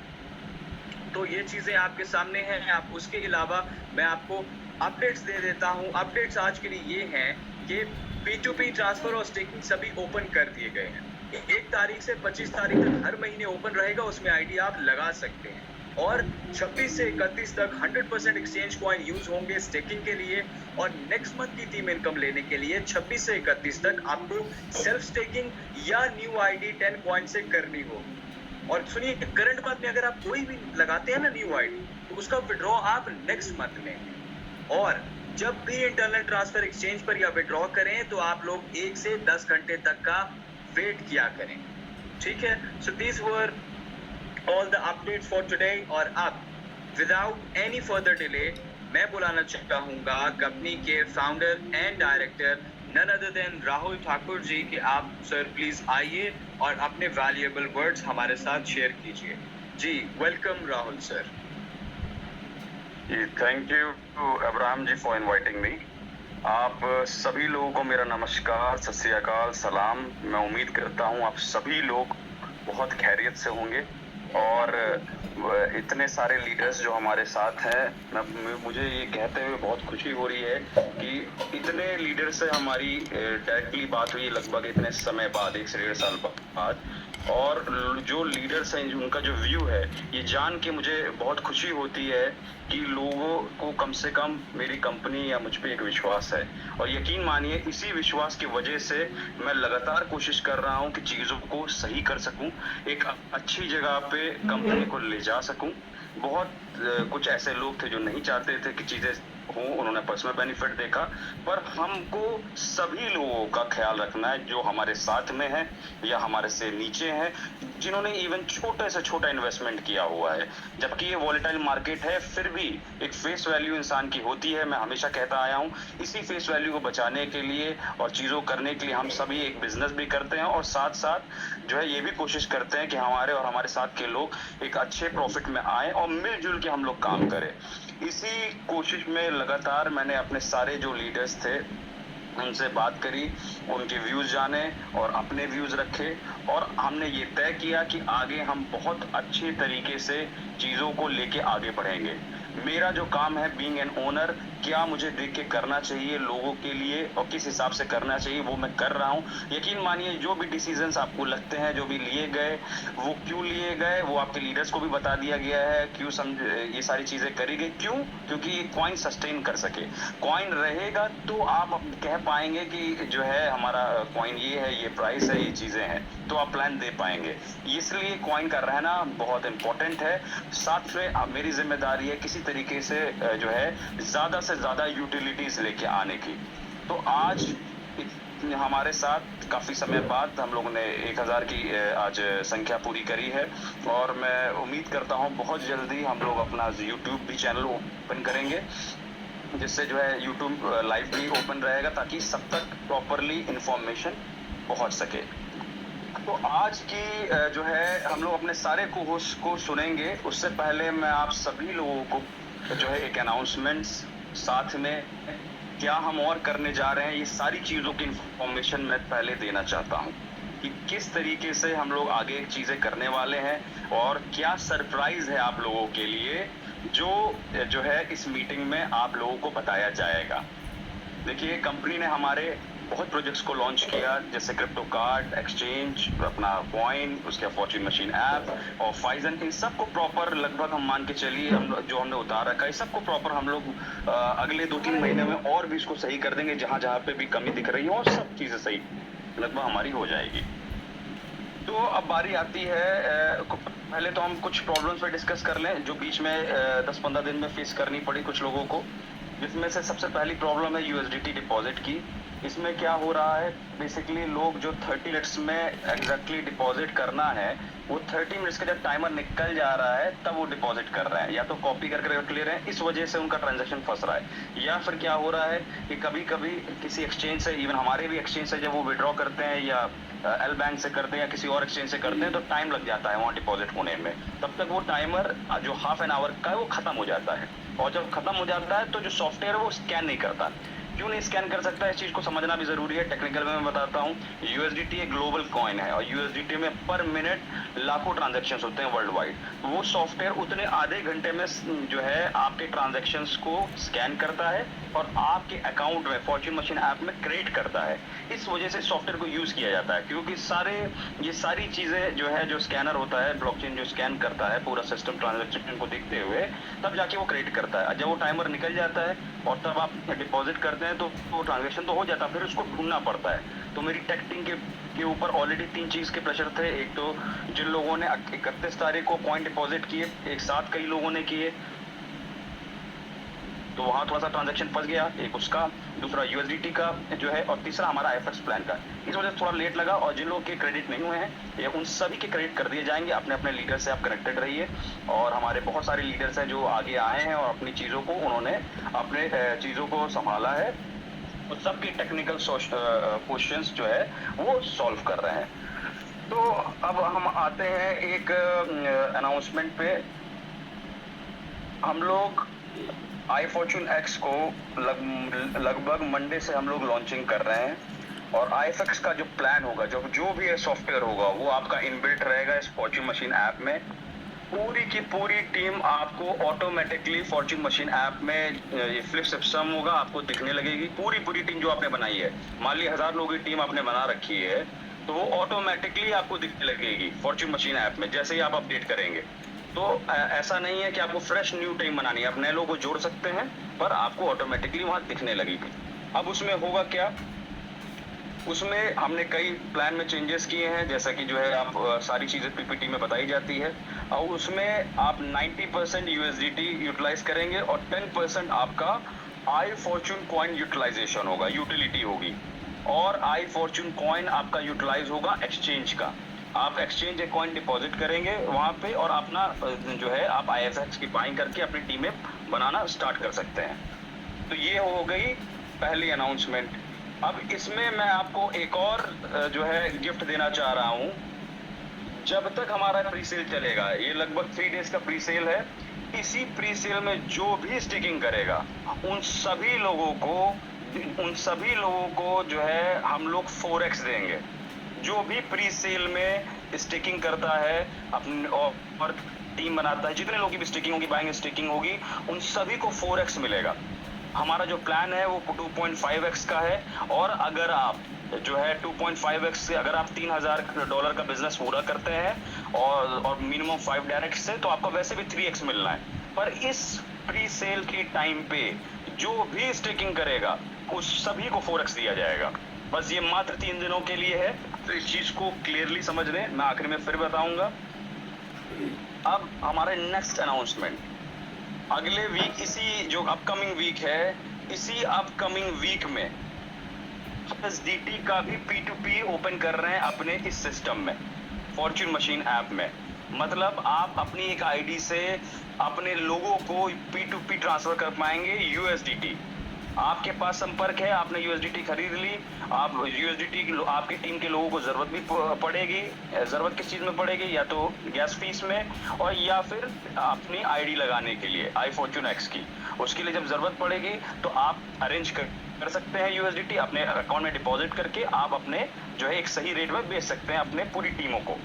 [SPEAKER 1] तो ये चीजें आपके सामने हैं। आप उसके अलावा मैं आपको अपडेट्स दे देता हूं। अपडेट्स आज के लिए ये हैं कि P2P ट्रांसफर और स्टेकिंग सभी ओपन कर दिए गए हैं। 1 तारीख से 25 तारीख तक हर महीने ओपन रहेगा, उसमें आईडी आप लगा सकते हैं। और 26 से 31 तक 100% एक्सचेंज कॉइन यूज होंगे स्टेकिंग के लिए। और नेक्स्ट मंथ की टीम इनकम लेने के लिए 26 से 31 तक आपको सेल्फ स्टेकिंग या न्यू आईडी 10 कॉइन से करनी होगी। और सुनिए, करंट मंथ में अगर आप कोई भी लगाते हैं ना न्यू आईडी, तो उसका विड्रॉ आप नेक्स्ट मंथ लेंगे। और जब भी इंटरनल ट्रांसफर एक्सचेंज पर या विड्रॉ करें, तो आप लोग 1 से 10 घंटे तक का वेट किया करें। ठीक है, so these were all the updates for today। और अब without any further delay मैं बुलाना चाहूंगा कंपनी के founder and director none other than Rahul Thakur ji कि आप सर प्लीज आइए और अपने वैल्यूएबल वर्ड्स हमारे साथ शेयर कीजिए। जी welcome Rahul sir.
[SPEAKER 2] Thank you Abraham ji for inviting me. आप सभी लोगों को मेरा नमस्कार, सत श्री अकाल, सलाम। मैं उम्मीद करता हूं आप सभी लोग बहुत खैरियत से होंगे और इतने सारे लीडर्स जो हमारे साथ हैं, मुझे ये कहते हुए बहुत खुशी हो रही है कि इतने लीडर से हमारी डायरेक्टली बात हुई लगभग इतने समय बाद, 1 से 1.5 साल बाद। और जो लीडर्स हैं उनका जो व्यू है ये जान के मुझे बहुत खुशी होती है कि लोगों को कम से कम मेरी कंपनी या मुझ पे एक विश्वास है। और यकीन मानिए इसी विश्वास की वजह से मैं लगातार कोशिश कर रहा हूं कि चीजों को सही कर सकूं, एक अच्छी जगह पे कंपनी को ले जा सकूं। बहुत कुछ ऐसे लोग थे जो नहीं चाहते थे कि चीजें हों, उन्होंने पर्सनल बेनिफिट देखा, पर हमको सभी लोगों का ख्याल रखना है जो हमारे साथ में है या हमारे से नीचे हैं, जिन्होंने इवन छोटे से छोटा इन्वेस्टमेंट किया हुआ है। जबकि ये वॉलेटाइल मार्केट है, फिर भी एक फेस वैल्यू इंसान की होती है। मैं हमेशा कहता आया हूँ इसी फेस वैल्यू को बचाने के लिए और चीजों करने के लिए हम सभी एक बिजनेस भी करते हैं और साथ साथ जो है ये भी कोशिश करते हैं कि हमारे और हमारे साथ के लोग एक अच्छे प्रॉफिट में आए और मिलजुल के हम लोग काम करें। इसी कोशिश में लगातार मैंने अपने सारे जो लीडर्स थे उनसे बात करी, उनके व्यूज जाने और अपने व्यूज रखे और हमने ये तय किया कि आगे हम बहुत अच्छे तरीके से चीजों को लेके आगे बढ़ेंगे। मेरा जो काम है बीइंग एन ओनर, क्या मुझे देख के करना चाहिए लोगों के लिए और किस हिसाब से करना चाहिए वो मैं कर रहा हूँ। यकीन मानिए जो भी डिसीजंस आपको लगते हैं, जो भी लिए गए, वो क्यों लिए गए वो आपके लीडर्स को भी बता दिया गया है। क्यों ये सारी चीजें करी गई, क्यों? क्योंकि ये कॉइन सस्टेन कर सके। कॉइन रहेगा तो आप कह पाएंगे कि जो है हमारा कॉइन ये है, ये प्राइस है, ये चीजें हैं, तो आप प्लान दे पाएंगे। इसलिए कॉइन का रहना बहुत इंपॉर्टेंट है। साथ में मेरी जिम्मेदारी है किसी तरीके से जो है ज्यादा से ज्यादा यूटिलिटीज लेके आने की। तो आज हमारे साथ काफी समय बाद हम लोगों ने 1000 की आज संख्या पूरी करी है और मैं उम्मीद करता हूं बहुत जल्दी हम लोग अपना YouTube भी चैनल ओपन करेंगे, जिससे जो है YouTube लाइव भी ओपन रहेगा ताकि सब तक प्रॉपरली इंफॉर्मेशन पहुंच सके। तो आज की जो है हम लोग अपने सारे कोहोस्ट को सुनेंगे, उससे पहले मैं आप सभी लोगों को जो है एक अनाउंसमेंट्स, साथ में क्या हम और करने जा रहे हैं, ये सारी चीजों की इंफॉर्मेशन मैं पहले देना चाहता हूं कि किस तरीके से हम लोग आगे चीजें करने वाले हैं और क्या सरप्राइज है आप लोगों के लिए जो है इस मीटिंग में आप लोगों को बताया जाएगा। देखिए कंपनी ने हमारे बहुत प्रोजेक्ट्स को लॉन्च किया, जैसे क्रिप्टो कार्ड एक्सचेंज, अपना कॉइन, उसके फॉर्च्यून मशीन ऐप और फाइजन। इन सबको प्रॉपर लगभग हम मान के चलिए हम जो हमने उतार रखा है इस सबको प्रॉपर हम लोग अगले 2-3 महीने में और भी इसको सही कर देंगे। जहां जहां पे भी कमी दिख रही है और सब चीजें सही लगभग हमारी हो जाएगी। तो अब बारी आती है, पहले तो हम कुछ प्रॉब्लम्स पे डिस्कस कर लें जो बीच में 10-15 दिन में फेस करनी पड़ी कुछ लोगों को, जिसमें से सबसे पहली प्रॉब्लम है USDT डिपॉजिट की। इसमें क्या हो रहा है, बेसिकली लोग जो 30 मिनट्स में एग्जैक्टली डिपॉजिट करना है वो 30 मिनट्स का जब टाइमर निकल जा रहा है तब वो डिपॉजिट कर रहे हैं, या तो कॉपी करके रख ले रहे हैं, इस वजह से उनका ट्रांजैक्शन फंस रहा है। या फिर क्या हो रहा है कि कभी कभी किसी एक्सचेंज से, इवन हमारे भी एक्सचेंज से जब वो विड्रॉ करते हैं या एल बैंक से करते हैं या किसी और एक्सचेंज से करते हैं तो टाइम लग जाता है वहाँ डिपॉजिट होने में। तब तक वो टाइमर जो हाफ एन आवर का है वो खत्म हो जाता है, और जब खत्म हो जाता है तो जो सॉफ्टवेयर है वो स्कैन नहीं करता। क्यों नहीं स्कैन कर सकता, इस चीज को समझना भी जरूरी है। टेक्निकल में मैं बताता हूँ, USDT एक ग्लोबल कॉइन है और USDT में पर मिनट लाखों ट्रांजैक्शंस होते हैं वर्ल्ड वाइड। वो सॉफ्टवेयर उतने आधे घंटे में जो है आपके ट्रांजैक्शंस को स्कैन करता है और आपके अकाउंट में फॉर्च्यून मशीन ऐप में क्रिएट करता है। इस वजह से सॉफ्टवेयर को यूज किया जाता है, क्योंकि ये सारी चीजें जो है, जो स्कैनर होता है, ब्लॉकचेन जो स्कैन करता है पूरा सिस्टम ट्रांजैक्शन को देखते हुए, तब जाके वो क्रिएट करता है। जब वो टाइमर निकल जाता है और तब आप डिपॉजिट करते हैं तो वो ट्रांजैक्शन तो हो जाता है, फिर उसको ढूंढना पड़ता है। तो मेरी टेक टीम के ऊपर ऑलरेडी 3 चीज के प्रेशर थे। एक तो जिन लोगों ने 31 तारीख को कॉइन डिपॉजिट किए, एक साथ कई लोगों ने किए, तो वहाँ थोड़ा सा ट्रांजैक्शन फंस गया, एक उसका, दूसरा USDT का जो है, और तीसरा हमारा IFX प्लान का। इस वजह से थोड़ा लेट लगा, और जिन लोगों के क्रेडिट नहीं हुए हैं ये उन सभी के क्रेडिट कर दिए जाएंगे। अपने अपने लीडर से आप कनेक्टेड रहिए, और हमारे बहुत सारे लीडर्स हैं जो आगे आए हैं और अपनी चीज़ों को उन्होंने अपने चीज़ों को संभाला है, और सबके टेक्निकल क्वेश्चंस जो है वो सॉल्व कर रहे हैं। तो अब हम आते हैं एक अनाउंसमेंट पे। हम लोग iFortune X को लगभग मंडे से हम लोग लॉन्चिंग कर रहे हैं, और IFX का जो प्लान होगा, जो भी सॉफ्टवेयर होगा, वो आपका इनबिल्ट रहेगा इस फॉर्च्यून मशीन ऐप में। पूरी की पूरी टीम आपको ऑटोमेटिकली फॉर्च्यून मशीन ऐप में ये फ्लिप सिस्टम होगा, आपको दिखने लगेगी। पूरी टीम जो आपने बनाई है, मान ली 1000 लोगों की टीम आपने बना रखी है, तो वो ऑटोमेटिकली आपको दिखने लगेगी फॉर्च्यून मशीन ऐप में जैसे ही आप अपडेट करेंगे। तो ऐसा नहीं है कि आपको फ्रेश न्यू टीम बनानी है, आप नए लोगों को जोड़ सकते हैं, पर आपको ऑटोमेटिकली वहां दिखने लगेगी। अब उसमें होगा क्या, उसमें हमने कई प्लान में चेंजेस किए हैं, जैसा कि जो है आप सारी चीजें PPT में बताई जाती है, और उसमें आप 90% USDT यूटिलाइज करेंगे, और 10% आपका iFortune कॉइन यूटिलाइजेशन होगा, यूटिलिटी होगी। और iFortune कॉइन आपका यूटिलाइज होगा एक्सचेंज का, आप एक्सचेंज एक कॉइन डिपॉजिट करेंगे वहां पे, और अपना जो है आप IFX की बाइंग करके अपनी टीमें बनाना स्टार्ट कर सकते हैं। तो ये हो गई पहली अनाउंसमेंट। अब इसमें मैं आपको एक और जो है गिफ्ट देना चाह रहा हूं। जब तक हमारा प्री सेल चलेगा, ये लगभग 3 डेज का प्री सेल है, इसी प्री सेल में जो भी स्टिकिंग करेगा उन सभी लोगों को जो है हम लोग 4x देंगे। जो भी प्री सेल में स्टिकिंग करता है अपने और टीम बनाता है, जितने लोगों की भी स्टिकिंग होगी, बाइंग स्टिकिंग होगी, उन सभी को 4x मिलेगा। हमारा जो प्लान है वो 2.5x का है, और अगर आप जो है 2.5x से अगर आप $3000 का बिजनेस पूरा करते हैं और मिनिमम 5 डायरेक्ट से, तो आपको वैसे भी 3x मिलना है। पर इस प्री सेल की टाइम पे जो भी स्टिकिंग करेगा उस सभी को 4x दिया जाएगा। बस ये मात्र 3 दिनों के लिए है, तो इस चीज को क्लियरली समझ लें, मैं आखिर में फिर बताऊंगा। अब हमारे नेक्स्ट अनाउंसमेंट अगले वीक, इसी जो अपकमिंग वीक है, इसी अपकमिंग वीक में USDT का भी P2P ओपन कर रहे हैं अपने इस सिस्टम में, फॉर्च्यून मशीन ऐप में। मतलब आप अपनी एक आईडी से अपने लोगों को P2P ट्रांसफर कर पाएंगे USDT। आपके पास संपर्क है, आपने USDT खरीद ली, आप USDT आपकी टीम के लोगों को जरूरत भी पड़ेगी। जरूरत किस चीज में पड़ेगी, या तो गैस फीस में, और या फिर अपनी आईडी लगाने के लिए iFortune X की, उसके लिए जब जरूरत पड़ेगी तो आप अरेंज कर सकते हैं USDT अपने अकाउंट में डिपॉजिट करके। आप अपने जो है एक सही रेट में बेच सकते हैं अपने पूरी टीमों को,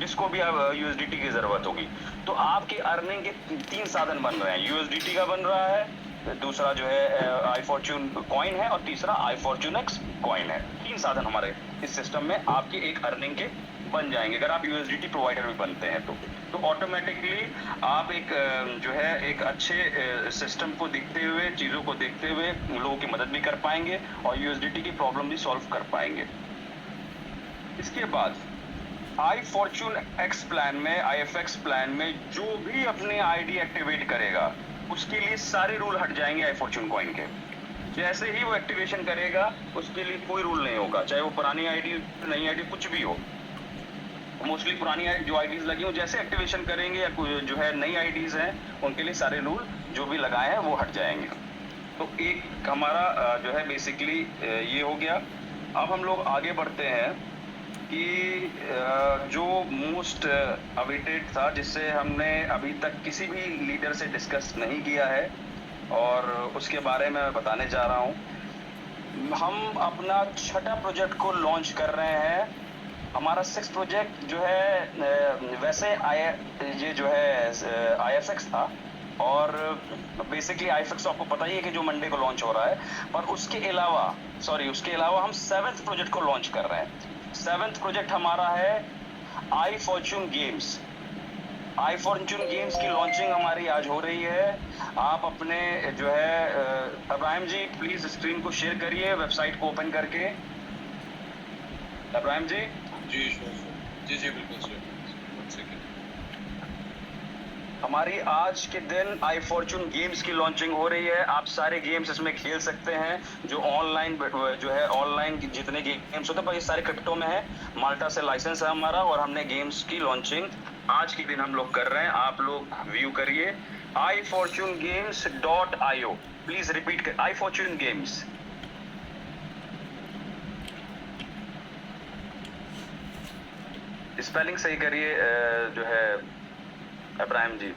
[SPEAKER 2] जिसको भी USDT की जरूरत होगी। तो आपके अर्निंग के 3 साधन बन रहे हैं, USDT का बन रहा है, दूसरा जो है iFortune कॉइन है, और तीसरा iFortune X कॉइन है। 3 साधन हमारे इस सिस्टम में आपके एक अर्निंग के बन जाएंगे अगर आप USDT प्रोवाइडर भी बनते हैं तो ऑटोमेटिकली आप एक जो है एक अच्छे सिस्टम को देखते हुए, चीज़ों को देखते हुए लोगों की मदद भी कर पाएंगे और USDT की प्रॉब्लम भी सॉल्व कर पाएंगे। इसके बाद iFortune X प्लान में, IFX प्लान में जो भी अपने आईडी एक्टिवेट करेगा उसके लिए सारे रूल हट जाएंगे iFortune कॉइन के। जैसे ही वो एक्टिवेशन करेगा उसके लिए कोई रूल नहीं होगा, चाहे वो पुरानी आईडी, नई आईडी, कुछ भी हो। मोस्टली पुरानी जो आईडीज लगी हो, जैसे एक्टिवेशन करेंगे या जो है नई आईडीज हैं, उनके लिए सारे रूल जो भी लगाए हैं वो हट जाएंगे। तो एक हमारा जो है बेसिकली ये हो गया। अब हम लोग आगे बढ़ते हैं कि जो मोस्ट अवेटेड था, जिससे हमने अभी तक किसी भी लीडर से डिस्कस नहीं किया है, और उसके बारे में मैं बताने जा रहा हूँ। हम अपना 6ठा प्रोजेक्ट को लॉन्च कर रहे हैं। हमारा 6th प्रोजेक्ट जो है वैसे ये जो है IFX था, और बेसिकली IFX आपको पता ही है कि जो मंडे को लॉन्च हो रहा है, पर उसके अलावा हम 7th प्रोजेक्ट को लॉन्च कर रहे हैं। 7th प्रोजेक्ट हमारा है iFortune गेम्स। iFortune गेम्स की लॉन्चिंग हमारी आज हो रही है। आप अपने जो है अब्राहिम जी प्लीज स्क्रीन को शेयर करिए वेबसाइट को ओपन करके। अब्राहिम जी।
[SPEAKER 3] जी बिल्कुल सर। 1 सेकंड।
[SPEAKER 2] हमारी आज के दिन आई फॉर्चून गेम्स की लॉन्चिंग हो रही है। आप सारे गेम्स इसमें खेल सकते हैं जो ऑनलाइन जो है ऑनलाइन जितने गेम्स होते हैं पर ये सारे क्रिप्टो में है। माल्टा से लाइसेंस है हमारा और हमने गेम्स की लॉन्चिंग आज के दिन हम लोग कर रहे हैं। आप लोग व्यू करिए ifortunegames.io। प्लीज रिपीट कर ifortune games। स्पेलिंग सही करिए जो है इब्राहिम जी।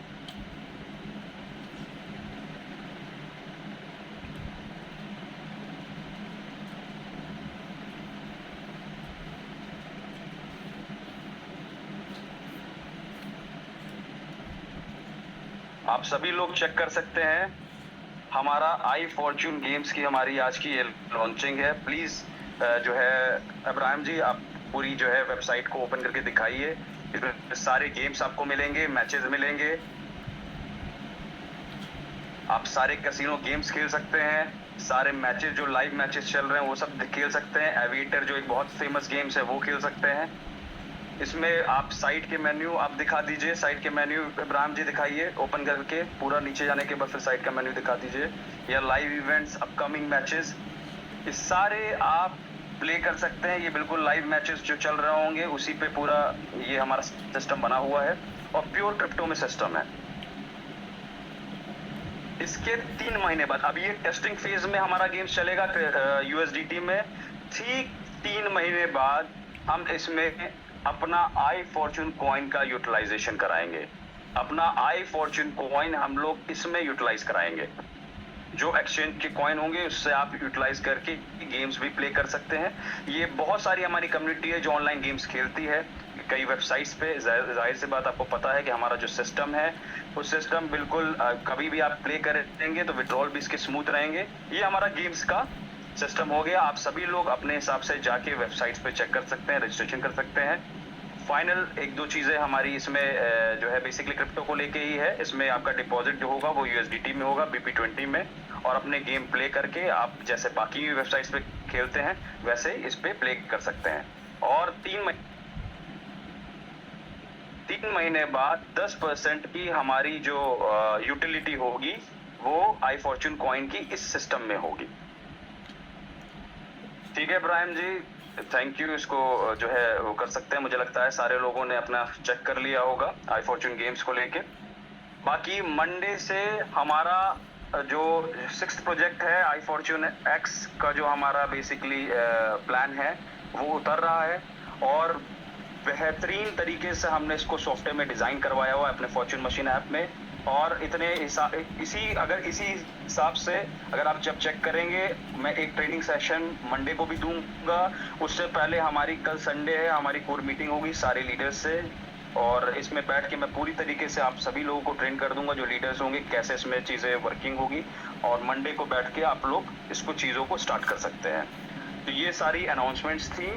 [SPEAKER 2] आप सभी लोग चेक कर सकते हैं हमारा आई फॉर्चून गेम्स की हमारी आज की लॉन्चिंग है। प्लीज जो है इब्राहिम जी आप पूरी जो है वेबसाइट को ओपन करके दिखाइए। इसमें सारे गेम्स आपको मिलेंगे, मैचेस मिलेंगे, आप सारे कैसीनो गेम्स खेल सकते हैं। सारे मैचेस जो लाइव मैचेस चल रहे हैं वो सब खेल सकते हैं। एविएटर जो एक बहुत फेमस गेम्स है वो खेल सकते हैं। इसमें आप साइट के मेन्यू आप दिखा दीजिए। साइट के मेन्यू इब्राहिम जी दिखाइए ओपन करके। पूरा नीचे जाने के बाद फिर साइट का मेन्यू दिखा दीजिए। या लाइव इवेंट्स, अपकमिंग मैचेस, ये सारे आप प्ले कर सकते हैं। ये बिल्कुल लाइव मैचेस जो चल रहे होंगे उसी पे पूरा ये हमारा सिस्टम बना हुआ है और प्योर क्रिप्टो में सिस्टम है। इसके 3 महीने बाद, अब ये टेस्टिंग फेज में हमारा गेम्स चलेगा USDT में। ठीक 3 महीने बाद हम इसमें अपना आई फॉर्चून कॉइन का यूटिलाइजेशन कराएंगे। अपना आई फॉर्चून कॉइन हम लोग इसमें यूटिलाइज कराएंगे। जो एक्सचेंज के कॉइन होंगे उससे आप यूटिलाइज करके गेम्स भी प्ले कर सकते हैं। ये बहुत सारी हमारी कम्युनिटी है जो ऑनलाइन गेम्स खेलती है कई वेबसाइट्स पे। जाहिर सी बात आपको पता है कि हमारा जो सिस्टम है वो सिस्टम बिल्कुल कभी भी आप प्ले करेंगे तो विड्रॉल भी इसके स्मूथ रहेंगे। ये हमारा गेम्स का सिस्टम हो गया। आप सभी लोग अपने हिसाब से जाके वेबसाइट्स पे चेक कर सकते हैं, रजिस्ट्रेशन कर सकते हैं। फाइनल 1-2 चीजें हमारी इसमें जो है बेसिकली क्रिप्टो को लेके ही है। इसमें आपका डिपॉजिट जो होगा वो USDT में होगा, BP20 में, और अपने गेम प्ले करके आप जैसे बाकी वेबसाइट्स पे खेलते हैं वैसे इस पे प्ले कर सकते हैं। और 3 महीने बाद 10% की हमारी जो यूटिलिटी होगी वो आई फॉर्चून कॉइन की इस सिस्टम में होगी। ठीक है इब्राहिम जी, थैंक यू। इसको जो है वो कर सकते हैं। मुझे लगता है सारे लोगों ने अपना चेक कर लिया होगा आई फॉर्चून गेम्स को लेके। बाकी मंडे से हमारा जो 6th प्रोजेक्ट है आई फॉर्चून एक्स का जो हमारा बेसिकली प्लान है वो उतर रहा है और बेहतरीन तरीके से हमने इसको सॉफ्टवेयर में डिजाइन करवाया हुआ है अपने फॉर्चून मशीन ऐप में। और इसी हिसाब से अगर आप जब चेक करेंगे, मैं एक ट्रेनिंग सेशन मंडे को भी दूंगा। उससे पहले हमारी कल संडे है, हमारी कोर मीटिंग होगी सारे लीडर्स से और इसमें बैठ के मैं पूरी तरीके से आप सभी लोगों को ट्रेन कर दूंगा जो लीडर्स होंगे कैसे इसमें चीज़ें वर्किंग होगी। और मंडे को बैठ के आप लोग इसको चीज़ों को स्टार्ट कर सकते हैं। तो ये सारी अनाउंसमेंट्स थी।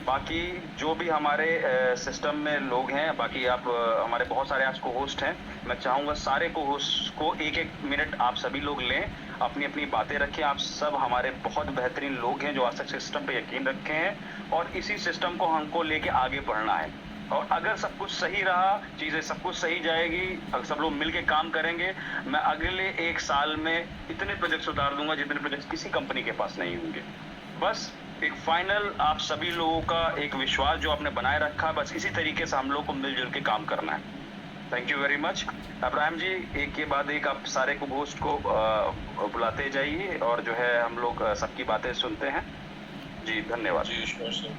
[SPEAKER 2] बाकी जो भी हमारे सिस्टम में लोग हैं, बाकी आप हमारे बहुत सारे आज को होस्ट हैं, मैं चाहूँगा सारे को होस्ट को 1-1 मिनट आप सभी लोग लें, अपनी अपनी बातें रखें। आप सब हमारे बहुत बेहतरीन लोग हैं जो आज तक सिस्टम पे यकीन रखे हैं और इसी सिस्टम को हमको लेके आगे बढ़ना है। और अगर सब कुछ सही रहा, चीज़ें सब कुछ सही जाएगी, अगर सब लोग मिलके काम करेंगे, मैं अगले 1 साल में इतने प्रोजेक्ट्स उतार दूंगा जितने प्रोजेक्ट्स किसी कंपनी के पास नहीं होंगे। बस एक फाइनल आप सभी लोगों का एक विश्वास जो आपने बनाए रखा, बस इसी तरीके से हम लोग को मिलजुल के काम करना है। Thank you very much Ibrahim ji. एक के बाद एक आप सारे को होस्ट को बुलाते जाइए और जो है हम लोग सबकी बातें सुनते हैं। जी धन्यवाद।
[SPEAKER 1] जी श्योर सर।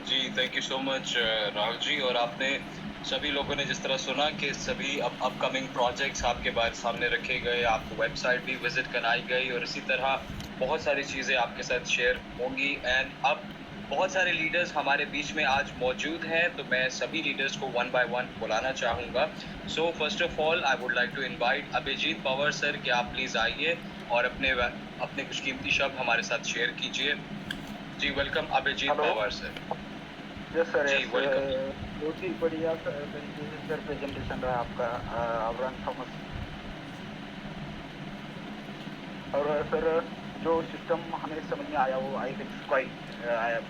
[SPEAKER 1] जी thank you so much Rahul ji. और आपने सभी लोगों ने जिस तरह सुना कि सभी अपकमिंग प्रोजेक्ट्स आपके बारे सामने रखे गए, आपको वेबसाइट भी विजिट कराई गई और इसी तरह बहुत सारी चीज़ें आपके साथ शेयर होंगी। एंड अब बहुत सारे लीडर्स हमारे बीच में आज मौजूद हैं, तो मैं सभी लीडर्स को 1 by 1 बुलाना चाहूँगा। So first of all I would like to invite Abhijeet Pawar sir कि आप प्लीज़ आइए और अपने कुछ कीमती शब्द हमारे साथ शेयर कीजिए। जी welcome Abhijeet Pawar sir.
[SPEAKER 3] Yes sir,
[SPEAKER 1] जी वेलकम।
[SPEAKER 3] बहुत ही बढ़िया तरीके से सर प्रेजेंटेशन रहा आपका अब्राहम थॉमस। और सर जो सिस्टम हमें समझ में आया वो IFX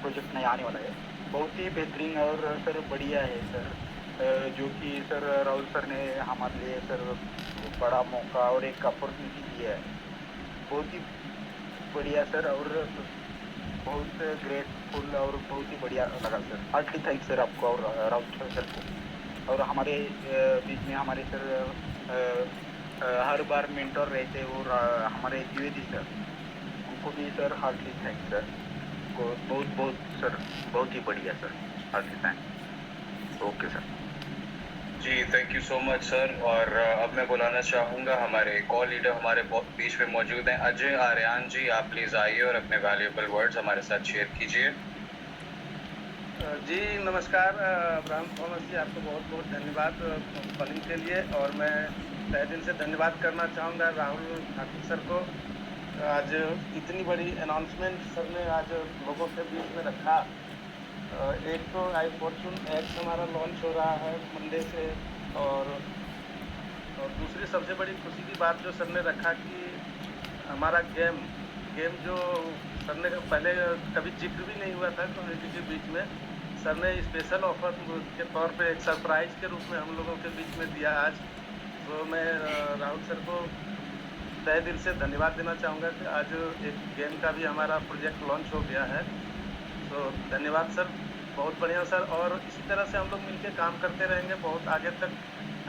[SPEAKER 3] प्रोजेक्ट नया आने वाला है, बहुत ही बेहतरीन और सर बढ़िया है सर। जो कि सर राहुल सर ने हमारे लिए सर बड़ा मौका और एक अपॉर्चुनिटी दी है, बहुत ही बढ़िया सर, और बहुत ग्रेटफुल और बहुत ही बढ़िया लगा सर। हार्टली थैंक सर आपको और राहुल सर को। और हमारे बीच में हमारे सर हर बार मेंटर रहते और हमारे द्विवेदी सर, उनको भी सर हार्टली थैंक सर को, बहुत बहुत सर, बहुत ही बढ़िया sir, heartily thank. Okay sir.
[SPEAKER 1] जी thank you so much sir. और अब मैं बुलाना चाहूँगा हमारे कॉल लीडर हमारे बीच में मौजूद हैं अजय आर्यन जी। आप प्लीज़ आइए और अपने वैल्यूएबल वर्ड्स हमारे साथ शेयर कीजिए।
[SPEAKER 4] जी नमस्कार अब्राहम थॉमस जी, आपको बहुत बहुत धन्यवाद कॉलिंग के लिए। और मैं तहे दिल से धन्यवाद करना चाहूँगा राहुल ठाकुर सर को। आज इतनी बड़ी अनाउंसमेंट सर ने आज लोगों के बीच में रखा। एक तो आई फॉर्चून एक्स हमारा लॉन्च हो रहा है मंडे से, और दूसरी सबसे बड़ी खुशी की बात जो सर ने रखा कि हमारा गेम जो सर ने पहले कभी जिक्र भी नहीं हुआ था कम्युनिटी के बीच में, सर ने स्पेशल ऑफर के तौर पे एक सरप्राइज के रूप में हम लोगों के बीच में दिया आज। तो मैं राहुल सर को तहे दिल से धन्यवाद देना चाहूँगा कि आज एक गेम का भी हमारा प्रोजेक्ट लॉन्च हो गया है। तो धन्यवाद सर, बहुत बढ़िया सर। और इसी तरह से हम लोग मिलकर काम करते रहेंगे, बहुत आगे तक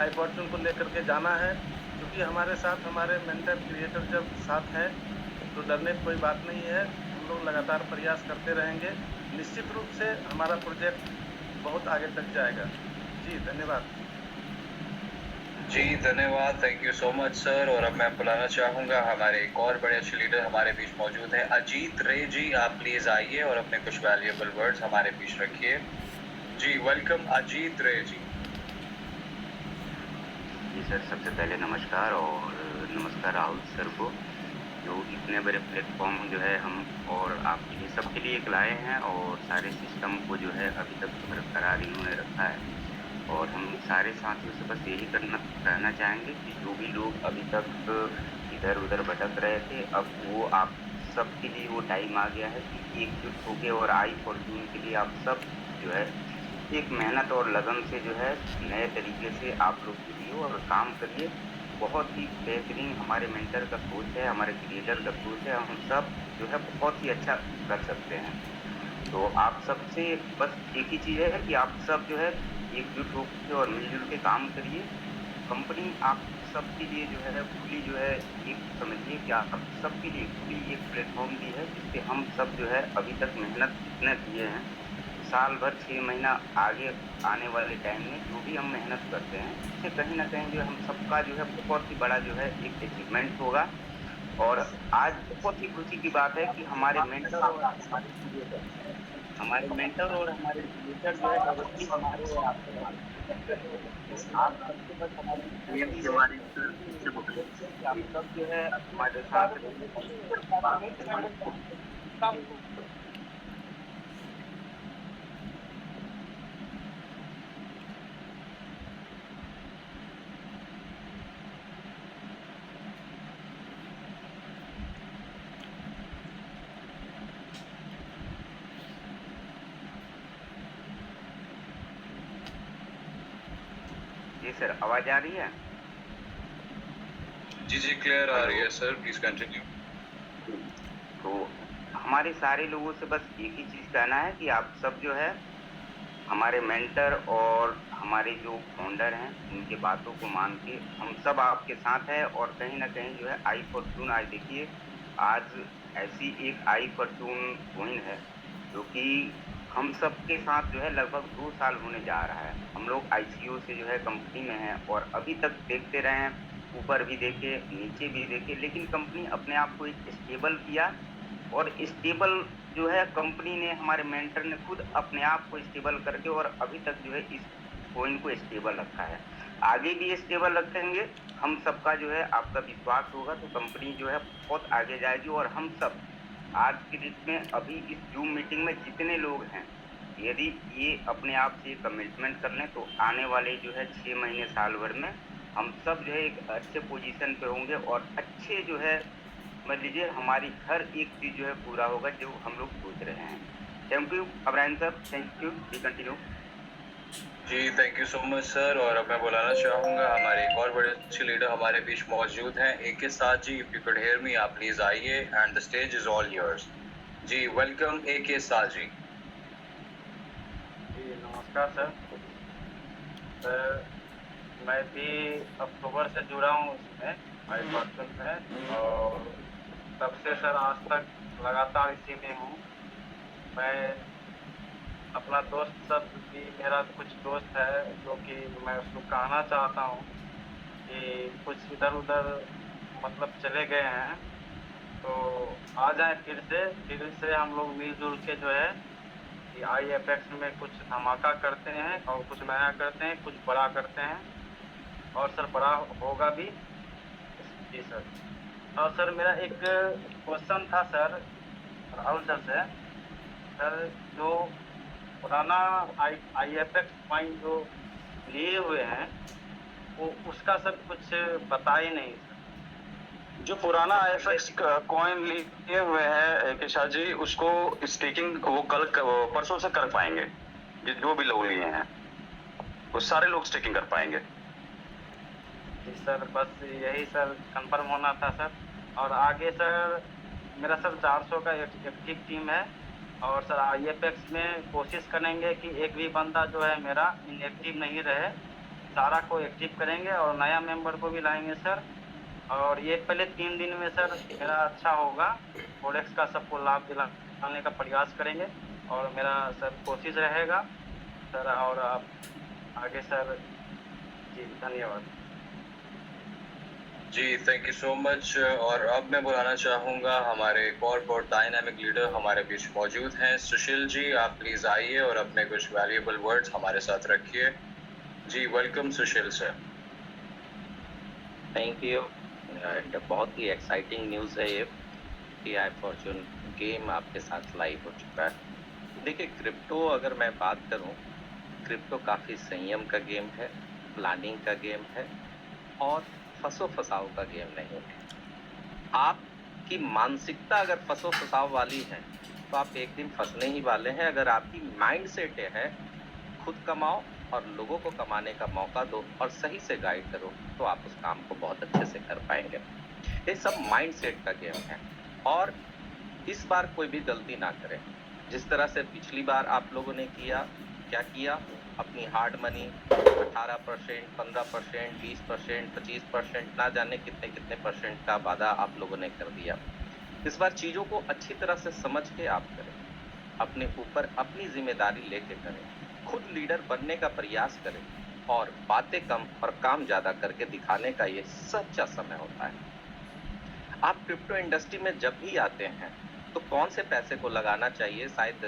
[SPEAKER 4] आई फॉर्चून को लेकर के जाना है, क्योंकि हमारे साथ हमारे मेंटर क्रिएटर जब साथ हैं तो डरने की कोई बात नहीं है। हम लोग लगातार प्रयास करते रहेंगे, निश्चित रूप से हमारा प्रोजेक्ट बहुत आगे तक जाएगा। जी धन्यवाद।
[SPEAKER 1] जी धन्यवाद, thank you so much sir. और अब मैं बुलाना चाहूँगा हमारे एक और बड़े अच्छे लीडर हमारे बीच मौजूद हैं अजीत रे जी। आप प्लीज़ आइए और अपने कुछ वैल्यूएबल वर्ड्स हमारे बीच रखिए। जी वेलकम अजीत रे जी।
[SPEAKER 5] जी सर, सबसे पहले नमस्कार, और नमस्कार राहुल सर को, जो इतने बड़े प्लेटफॉर्म जो है हम और आपके लिए सबके लिए एक लाए हैं, और सारे सिस्टम को जो है अभी तक बरकरार इन्होंने रखा है। और हम सारे साथियों से बस यही कहना चाहेंगे कि जो भी लोग अभी तक इधर उधर भटक रहे थे, अब वो आप सबके लिए वो टाइम आ गया है कि एकजुट होके और आई फॉर्चून के लिए आप सब जो है एक मेहनत और लगन से जो है नए तरीके से आप लोग जुड़िए और काम करिए। बहुत ही बेहतरीन हमारे मेंटर का सोच है, हमारे क्रिएटर का सोच है, हम सब जो है बहुत ही अच्छा कर सकते हैं। तो आप सबसे बस एक ही चीज़ है कि आप सब जो है एकजुट होकर और मिलजुल के काम करिए। कंपनी आप सबके लिए जो है खुली जो है एक समझिए कि आप सबके लिए खुली एक प्लेटफॉर्म दी है, जिससे हम सब जो है अभी तक मेहनत इतने किए हैं, साल भर 6 महीना आगे आने वाले टाइम में जो भी हम मेहनत करते हैं उससे कहीं ना कहीं जो है हम सबका जो है बहुत ही बड़ा जो है एक अचीवमेंट होगा। और आज बहुत ही खुशी की बात है कि हमारे मेंटर और हमारे क्रिएटर जो है डायरेक्टली हमारे आप सबसे बस हमारी आप सब जो है हमारे साथ जी सर, आवाज आ रही है?
[SPEAKER 1] जी जी क्लियर आ रही है सर, प्लीज कंटिन्यू।
[SPEAKER 5] तो हमारे सारे लोगों से बस एक ही चीज़ कहना है कि आप सब जो है हमारे मेंटर और हमारे जो फाउंडर हैं उनके बातों को मान के हम सब आपके साथ हैं। और कहीं ना कहीं जो है आई फॉर्चून आज देखिए, आज ऐसी एक आई फॉर्चून कोइन है जो कि हम सब के साथ जो है लगभग 2 साल होने जा रहा है। हम लोग ICO से जो है कंपनी में हैं और अभी तक देखते रहे हैं, ऊपर भी देखे नीचे भी देखे, लेकिन कंपनी अपने आप को एक स्टेबल किया। और स्टेबल जो है कंपनी ने, हमारे मेंटर ने खुद अपने आप को स्टेबल करके और अभी तक जो है इस कोइन को स्टेबल रखा है। आगे भी स्टेबल रखेंगे, हम सबका जो है आपका विश्वास होगा तो कंपनी जो है बहुत आगे जाएगी। और हम सब आज की डेट में अभी इस जूम मीटिंग में जितने लोग हैं, यदि ये अपने आप से कमिटमेंट कर लें तो आने वाले जो है 6 महीने साल भर में हम सब जो है एक अच्छे पोजीशन पे होंगे और अच्छे जो है समझ लीजिए हमारी हर एक चीज़ जो है पूरा होगा जो हम लोग सोच रहे हैं। Thank you Abraham sir, thank you, we continue.
[SPEAKER 1] जी thank you so much sir. और अब मैं बुलाना चाहूँगा हमारे एक और बड़े अच्छे लीडर हमारे बीच मौजूद हैं, AK Sath ji. If you could hear me आप प्लीज आइए and the stage is all yours. जी वेलकम AK साथ जी।
[SPEAKER 4] जी नमस्कार सर। सर मैं भी अक्टूबर से जुड़ा हूँ इसमें आई फॉर्चून में, और तब से सर आज तक लगातार इसी में हूँ। मैं अपना दोस्त सब भी, मेरा कुछ दोस्त है जो कि मैं उसको कहना चाहता हूँ कि कुछ इधर उधर मतलब चले गए हैं तो आ जाएं फिर से हम लोग मिलजुल के जो है कि IFX में कुछ धमाका करते हैं और कुछ नया करते हैं, कुछ बड़ा करते हैं, और सर बड़ा होगा भी। जी सर। और सर मेरा एक क्वेश्चन था सर राहुल सर से। सर जो पुराना IFX पॉइंट जो लिए हुए हैं वो उसका सर कुछ बताए नहीं सर।
[SPEAKER 2] जो पुराना IFX कॉइन लिए हुए हैं केशा जी, उसको स्टेकिंग वो कल परसों से कर पाएंगे। जो भी लोग लिए हैं वो सारे लोग स्टेकिंग कर पाएंगे।
[SPEAKER 4] जी सर, बस यही सर कंफर्म होना था सर। और आगे सर मेरा सर 400 का एक्टिव टीम है, और सर IFX में कोशिश करेंगे कि एक भी बंदा जो है मेरा इनएक्टिव नहीं रहे, सारा को एक्टिव करेंगे और नया मेंबर को भी लाएंगे सर। और ये पहले 3 दिन में सर मेरा अच्छा होगा, फोरेक्स का सबको लाभ दिलाने का प्रयास करेंगे और मेरा सर कोशिश रहेगा सर। और आप आगे सर, जी धन्यवाद।
[SPEAKER 1] जी थैंक यू सो मच। और अब मैं बुलाना चाहूँगा हमारे एक और बहुत डायनामिक लीडर हमारे बीच मौजूद हैं, सुशील जी। आप प्लीज आइए और अपने कुछ वैल्यूएबल वर्ड्स हमारे साथ रखिए। जी welcome Sushil sir.
[SPEAKER 6] Thank you. And बहुत ही एक्साइटिंग न्यूज़ है ये कि आई फॉर्चून गेम आपके साथ लाइव हो चुका है। देखिए क्रिप्टो अगर मैं बात करूं, क्रिप्टो काफ़ी संयम का गेम है, प्लानिंग का गेम है और फंसो फसाओ का गेम नहीं है। आपकी मानसिकता अगर फंसो फसाओ वाली है तो आप एक दिन फंसने ही वाले हैं। अगर आपकी माइंड सेट है खुद कमाओ और लोगों को कमाने का मौका दो और सही से गाइड करो तो आप उस काम को बहुत अच्छे से कर पाएंगे। ये सब माइंड सेट का गेम है और इस बार कोई भी गलती ना करें। जिस तरह से पिछली बार आप लोगों ने किया, क्या किया, अपनी हार्ड मनी 18%, 15%, 20%, 25%, ना जाने कितने कितने परसेंट का वादा आप लोगों ने कर दिया। इस बार चीज़ों को अच्छी तरह से समझ के आप करें, अपने ऊपर अपनी जिम्मेदारी लेके करें, खुद लीडर बनने का प्रयास करें और बातें कम और काम ज़्यादा करके दिखाने का ये सच्चा समय होता है। आप क्रिप्टो इंडस्ट्री में जब भी आते हैं तो कौन से पैसे को लगाना चाहिए, शायद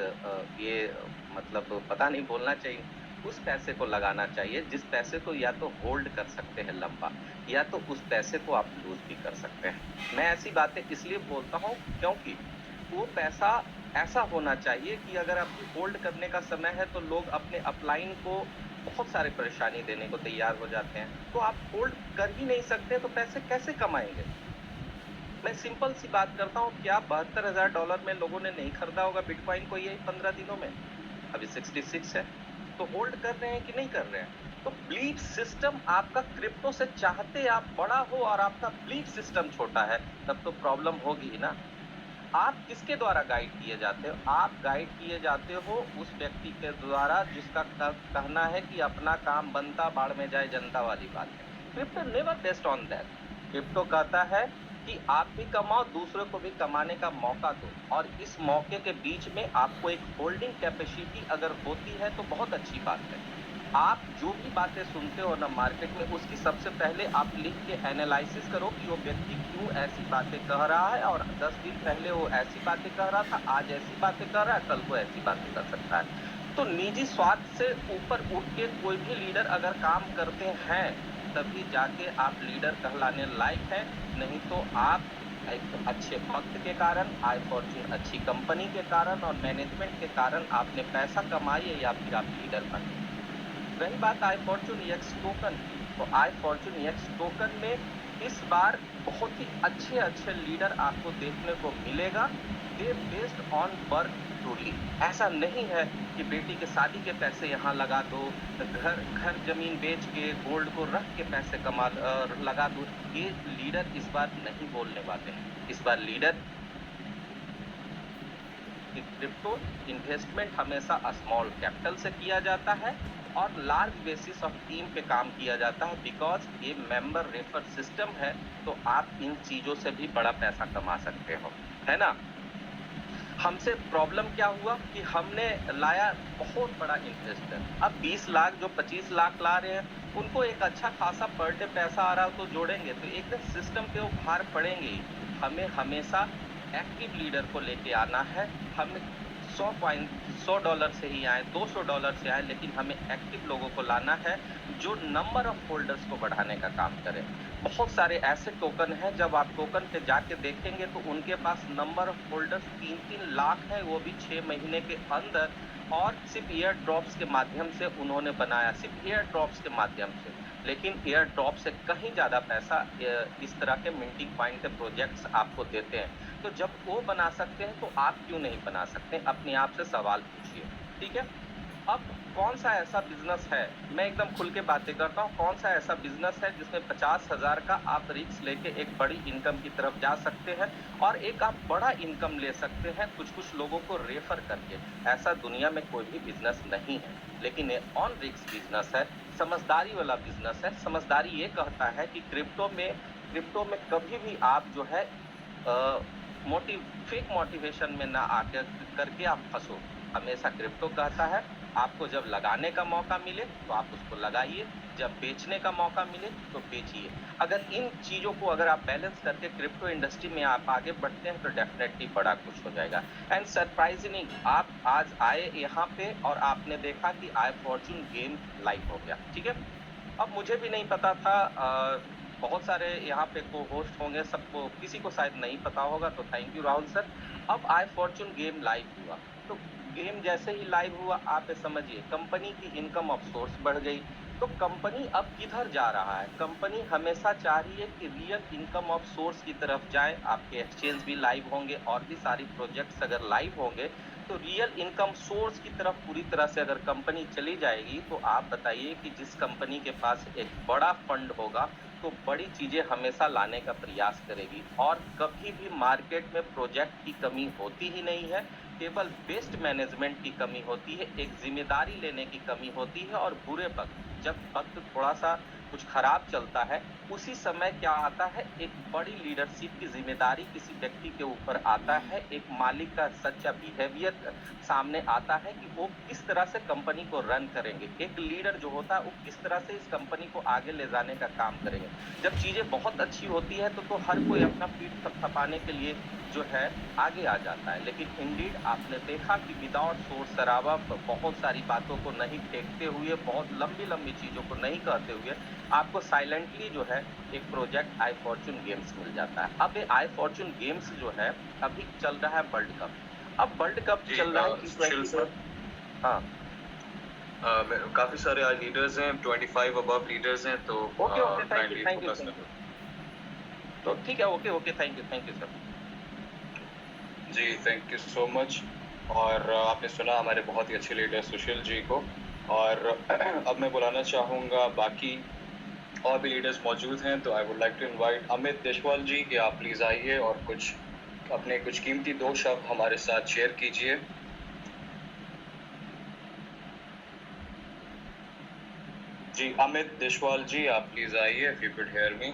[SPEAKER 6] ये मतलब पता नहीं बोलना चाहिए, उस पैसे को लगाना चाहिए जिस पैसे को या तो होल्ड कर सकते हैं लंबा, या तो उस पैसे को आप लूज भी कर सकते हैं। मैं ऐसी बातें इसलिए बोलता हूँ क्योंकि वो पैसा ऐसा होना चाहिए कि अगर आपकी होल्ड करने का समय है तो लोग अपने अपलाइन को बहुत सारे परेशानी देने को तैयार हो जाते हैं, तो आप होल्ड कर ही नहीं सकते तो पैसे कैसे कमाएंगे। मैं सिंपल सी बात करता हूँ, क्या $72,000 में लोगों ने नहीं खरीदा होगा बिटकॉइन को ये 15 दिनों में? अभी 66 है, तो होल्ड कर रहे हैं कि नहीं कर रहे हैं? तो बिलीफ सिस्टम आपका क्रिप्टो से चाहते आप बड़ा हो और आपका बिलीफ सिस्टम छोटा है, तब तो प्रॉब्लम होगी ही ना। आप किसके द्वारा गाइड किए जाते हो? आप गाइड किए जाते हो उस व्यक्ति के द्वारा जिसका कहना है कि अपना काम बनता बाढ़ में जाए जनता वाली बात है। Crypto never based on that. Crypto कहता है कि आप भी कमाओ, दूसरों को भी कमाने का मौका दो, और इस मौके के बीच में आपको एक होल्डिंग कैपेसिटी अगर होती है तो बहुत अच्छी बात है। आप जो भी बातें सुनते हो ना मार्केट में, उसकी सबसे पहले आप लिख के एनालिसिस करो कि वो व्यक्ति क्यों ऐसी बातें कह रहा है, और 10 दिन पहले वो ऐसी बातें कह रहा था, आज ऐसी बातें कह रहा है, कल को ऐसी बातें कर सकता है। तो निजी स्वार्थ से ऊपर उठ के कोई भी लीडर अगर काम करते हैं तभी जाके आप लीडर कहलाने लायक है, नहीं तो आप एक अच्छे वक्त के कारण, आई फॉर्चून अच्छी कंपनी के कारण और मैनेजमेंट के कारण आपने पैसा कमाइए या फिर आप लीडर बने। रही बात आई फॉर्चून एक्स टोकन की, तो आई फॉर्चून एक्स टोकन में इस बार बहुत ही अच्छे अच्छे लीडर आपको देखने को मिलेगा। दे बेस्ड ऑन वर्क ट्रूली। ऐसा नहीं है कि बेटी के शादी के पैसे यहाँ लगा दो, घर जमीन बेच के गोल्ड को रख के पैसे लगा दो। ये लीडर इस बार नहीं बोलने वाले हैं। इस बार लीडर क्रिप्टो इन्वेस्टमेंट हमेशा स्मॉल कैपिटल से किया जाता है और लार्ज बेसिस ऑफ टीम पे काम किया जाता है, बिकॉज ये मेंबर रेफर सिस्टम है। तो आप इन चीजों से भी बड़ा पैसा कमा सकते हो, है ना। हमसे प्रॉब्लम क्या हुआ कि हमने लाया बहुत बड़ा इन्वेस्टर। अब 20 लाख जो 25 लाख ला रहे हैं, उनको एक अच्छा खासा पर डे पैसा आ रहा हो तो जोड़ेंगे, तो एक दिन सिस्टम पे वो भार पड़ेंगे ही। हमें हमेशा एक्टिव लीडर को लेके आना है। हमें $100 से ही आए, $200 से आए, लेकिन हमें एक्टिव लोगों को लाना है जो नंबर ऑफ होल्डर्स को बढ़ाने का काम करें। बहुत सारे ऐसे टोकन हैं, जब आप टोकन पे जाके देखेंगे तो उनके पास नंबर ऑफ होल्डर्स 3-3 लाख है, वो भी 6 महीने के अंदर, और सिर्फ एयर ड्रॉप्स के माध्यम से उन्होंने बनाया, सिर्फ एयर ड्रॉप्स के माध्यम से। लेकिन एयर ड्रॉप से कहीं ज़्यादा पैसा इस तरह के मिंटिंग पॉइंट के प्रोजेक्ट्स आपको देते हैं। तो जब वो बना सकते हैं तो आप क्यों नहीं बना सकते? अपने आप से सवाल पूछिए, ठीक है। अब कौन सा ऐसा बिजनेस है, मैं एकदम खुल के बातें करता हूँ, कौन सा ऐसा बिजनेस है जिसमें 50,000 का आप रिस्क लेके एक बड़ी इनकम की तरफ जा सकते हैं और एक आप बड़ा इनकम ले सकते हैं कुछ लोगों को रेफर करके? ऐसा दुनिया में कोई भी बिजनेस नहीं है, लेकिन ये ऑन रिस्क बिजनेस है, समझदारी वाला बिजनेस है। समझदारी ये कहता है कि क्रिप्टो में कभी भी आप जो है फेक मोटिवेशन में ना आकर करके आप फंसो। हमेशा क्रिप्टो कहता है आपको जब लगाने का मौका मिले तो आप उसको लगाइए, जब बेचने का मौका मिले तो बेचिए। अगर इन चीज़ों को अगर आप बैलेंस करके क्रिप्टो इंडस्ट्री में आप आगे बढ़ते हैं तो डेफिनेटली बड़ा कुछ हो जाएगा। एंड सरप्राइजिंग, आप आज आए यहाँ पे और आपने देखा कि आई फॉर्चून गेम लाइव हो गया, ठीक है। अब मुझे भी नहीं पता था, बहुत सारे यहाँ पे को होस्ट होंगे, सबको किसी को शायद नहीं पता होगा, तो थैंक यू राहुल सर। अब आई फॉर्चून गेम लाइव हुआ, तो गेम जैसे ही लाइव हुआ, आप समझिए कंपनी की इनकम ऑफ सोर्स बढ़ गई। तो कंपनी अब किधर जा रहा है? कंपनी हमेशा चाह रही है कि रियल इनकम ऑफ सोर्स की तरफ जाए। आपके एक्सचेंज भी लाइव होंगे और भी सारी प्रोजेक्ट्स अगर लाइव होंगे तो रियल इनकम सोर्स की तरफ पूरी तरह से अगर कंपनी चली जाएगी, तो आप बताइए कि जिस कंपनी के पास एक बड़ा फंड होगा तो बड़ी चीजें हमेशा लाने का प्रयास करेगी। और कभी भी मार्केट में प्रोजेक्ट की कमी होती ही नहीं है, केवल बेस्ट मैनेजमेंट की कमी होती है, एक जिम्मेदारी लेने की कमी होती है। और बुरे वक्त, जब वक्त थोड़ा सा कुछ खराब चलता है, उसी समय क्या आता है, एक बड़ी लीडरशिप की जिम्मेदारी किसी व्यक्ति के ऊपर आता है, एक मालिक का सच्चा बिहेवियर सामने आता है कि वो किस तरह से कंपनी को रन करेंगे। एक लीडर जो होता है वो किस तरह से इस कंपनी को आगे ले जाने का काम करेंगे। जब चीजें बहुत अच्छी होती है तो हर कोई अपना पीठ थपथपाने के लिए जो है आगे आ जाता है। लेकिन इंडीड आपने देखा कि विदाउट शोर शराबा, बहुत सारी बातों को नहीं फेंकते हुए, बहुत लंबी लंबी चीजों को नहीं कहते हुए, आपको साइलेंटली जो है एक प्रोजेक्ट आई फॉर्चून गेम्स मिल जाता है। अब ये आई फॉर्चून गेम्स जो है अभी चल रहा है वर्ल्ड कप। अब वर्ल्ड कप चल रहा है, हाँ
[SPEAKER 1] काफी सारे लीडर्स हैं, 25 अबव लीडर्स हैं, तो
[SPEAKER 6] ओके थैंक यू तो ठीक है, ओके थैंक यू सर
[SPEAKER 1] जी, थैंक यू सो मच। और आपने सुना हमारे बहुत ही अच्छे लीडर सुशील जी को, और अब मैं बुलाना चाहूँगा बाकी और भी लीडर्स मौजूद हैं। तो I would like to invite Amit Deshwal ji कि आप प्लीज़ आइए और अपने कुछ कीमती 2 शब्द हमारे साथ शेयर कीजिए। जी अमित देशवाल जी, आप प्लीज़ आइए, if you could hear me.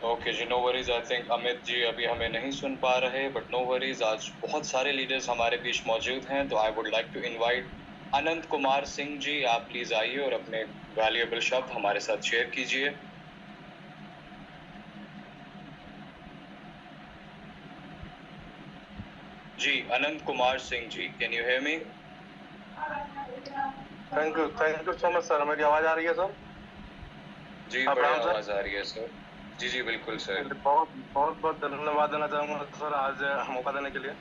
[SPEAKER 1] Okay जी, no worries. I think Amit ji अभी हमें नहीं सुन पा रहे, बट नो वरीज। आज बहुत सारे लीडर्स हमारे बीच मौजूद हैं, तो I would like to invite Anant Kumar Singh ji, आप प्लीज़ आइए और अपने वैल्यूएबल शब्द हमारे साथ शेयर कीजिए। जी Anant Kumar Singh ji, can you hear me?
[SPEAKER 4] Thank you so much sir. मेरी आवाज आ रही है सर?
[SPEAKER 1] जी बढ़िया आवाज आ रही है सर। जी बिल्कुल सर।
[SPEAKER 4] बहुत धन्यवाद देना चाहूँगा सर आज मौका देने के लिए।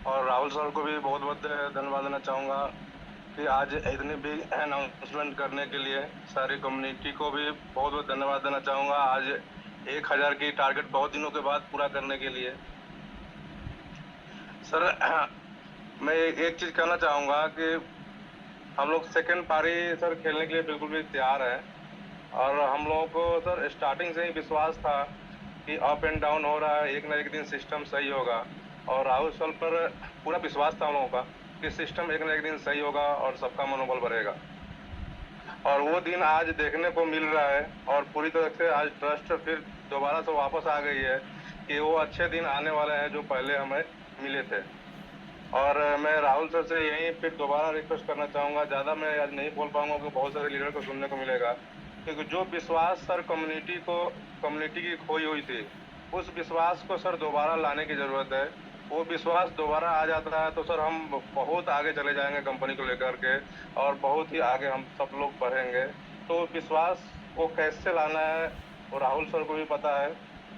[SPEAKER 4] और राहुल सर को भी बहुत बहुत धन्यवाद देना चाहूँगा कि आज इतनी बिग अनाउंसमेंट करने के लिए सारी कम्युनिटी को भी बहुत बहुत धन्यवाद देना चाहूँगा आज 1000 की टारगेट बहुत दिनों के बाद पूरा करने के लिए। सर मैं एक चीज़ कहना चाहूँगा कि हम लोग सेकेंड पारी सर खेलने के लिए बिल्कुल भी तैयार हैं और हम लोगों को सर स्टार्टिंग से ही विश्वास था कि अप एंड डाउन हो रहा है, एक ना एक दिन सिस्टम सही होगा और राहुल सर पर पूरा विश्वास था हम लोगों का कि सिस्टम एक ना एक दिन सही होगा और सबका मनोबल बढ़ेगा और वो दिन आज देखने को मिल रहा है और पूरी तरह से आज ट्रस्ट फिर दोबारा से वापस आ गई है कि वो अच्छे दिन आने वाले हैं जो पहले हमें मिले थे। और मैं राहुल सर से यहीं फिर दोबारा रिक्वेस्ट करना चाहूँगा, ज़्यादा मैं आज नहीं बोल पाऊँगा कि बहुत सारे लीडर को सुनने को मिलेगा, क्योंकि जो विश्वास सर कम्युनिटी की खोई हुई थी उस विश्वास को सर दोबारा लाने की ज़रूरत है। वो विश्वास दोबारा आ जाता है तो सर हम बहुत आगे चले जाएंगे कंपनी को लेकर के और बहुत ही आगे हम सब लोग बढ़ेंगे। तो विश्वास को कैसे लाना है वो राहुल सर को भी पता है,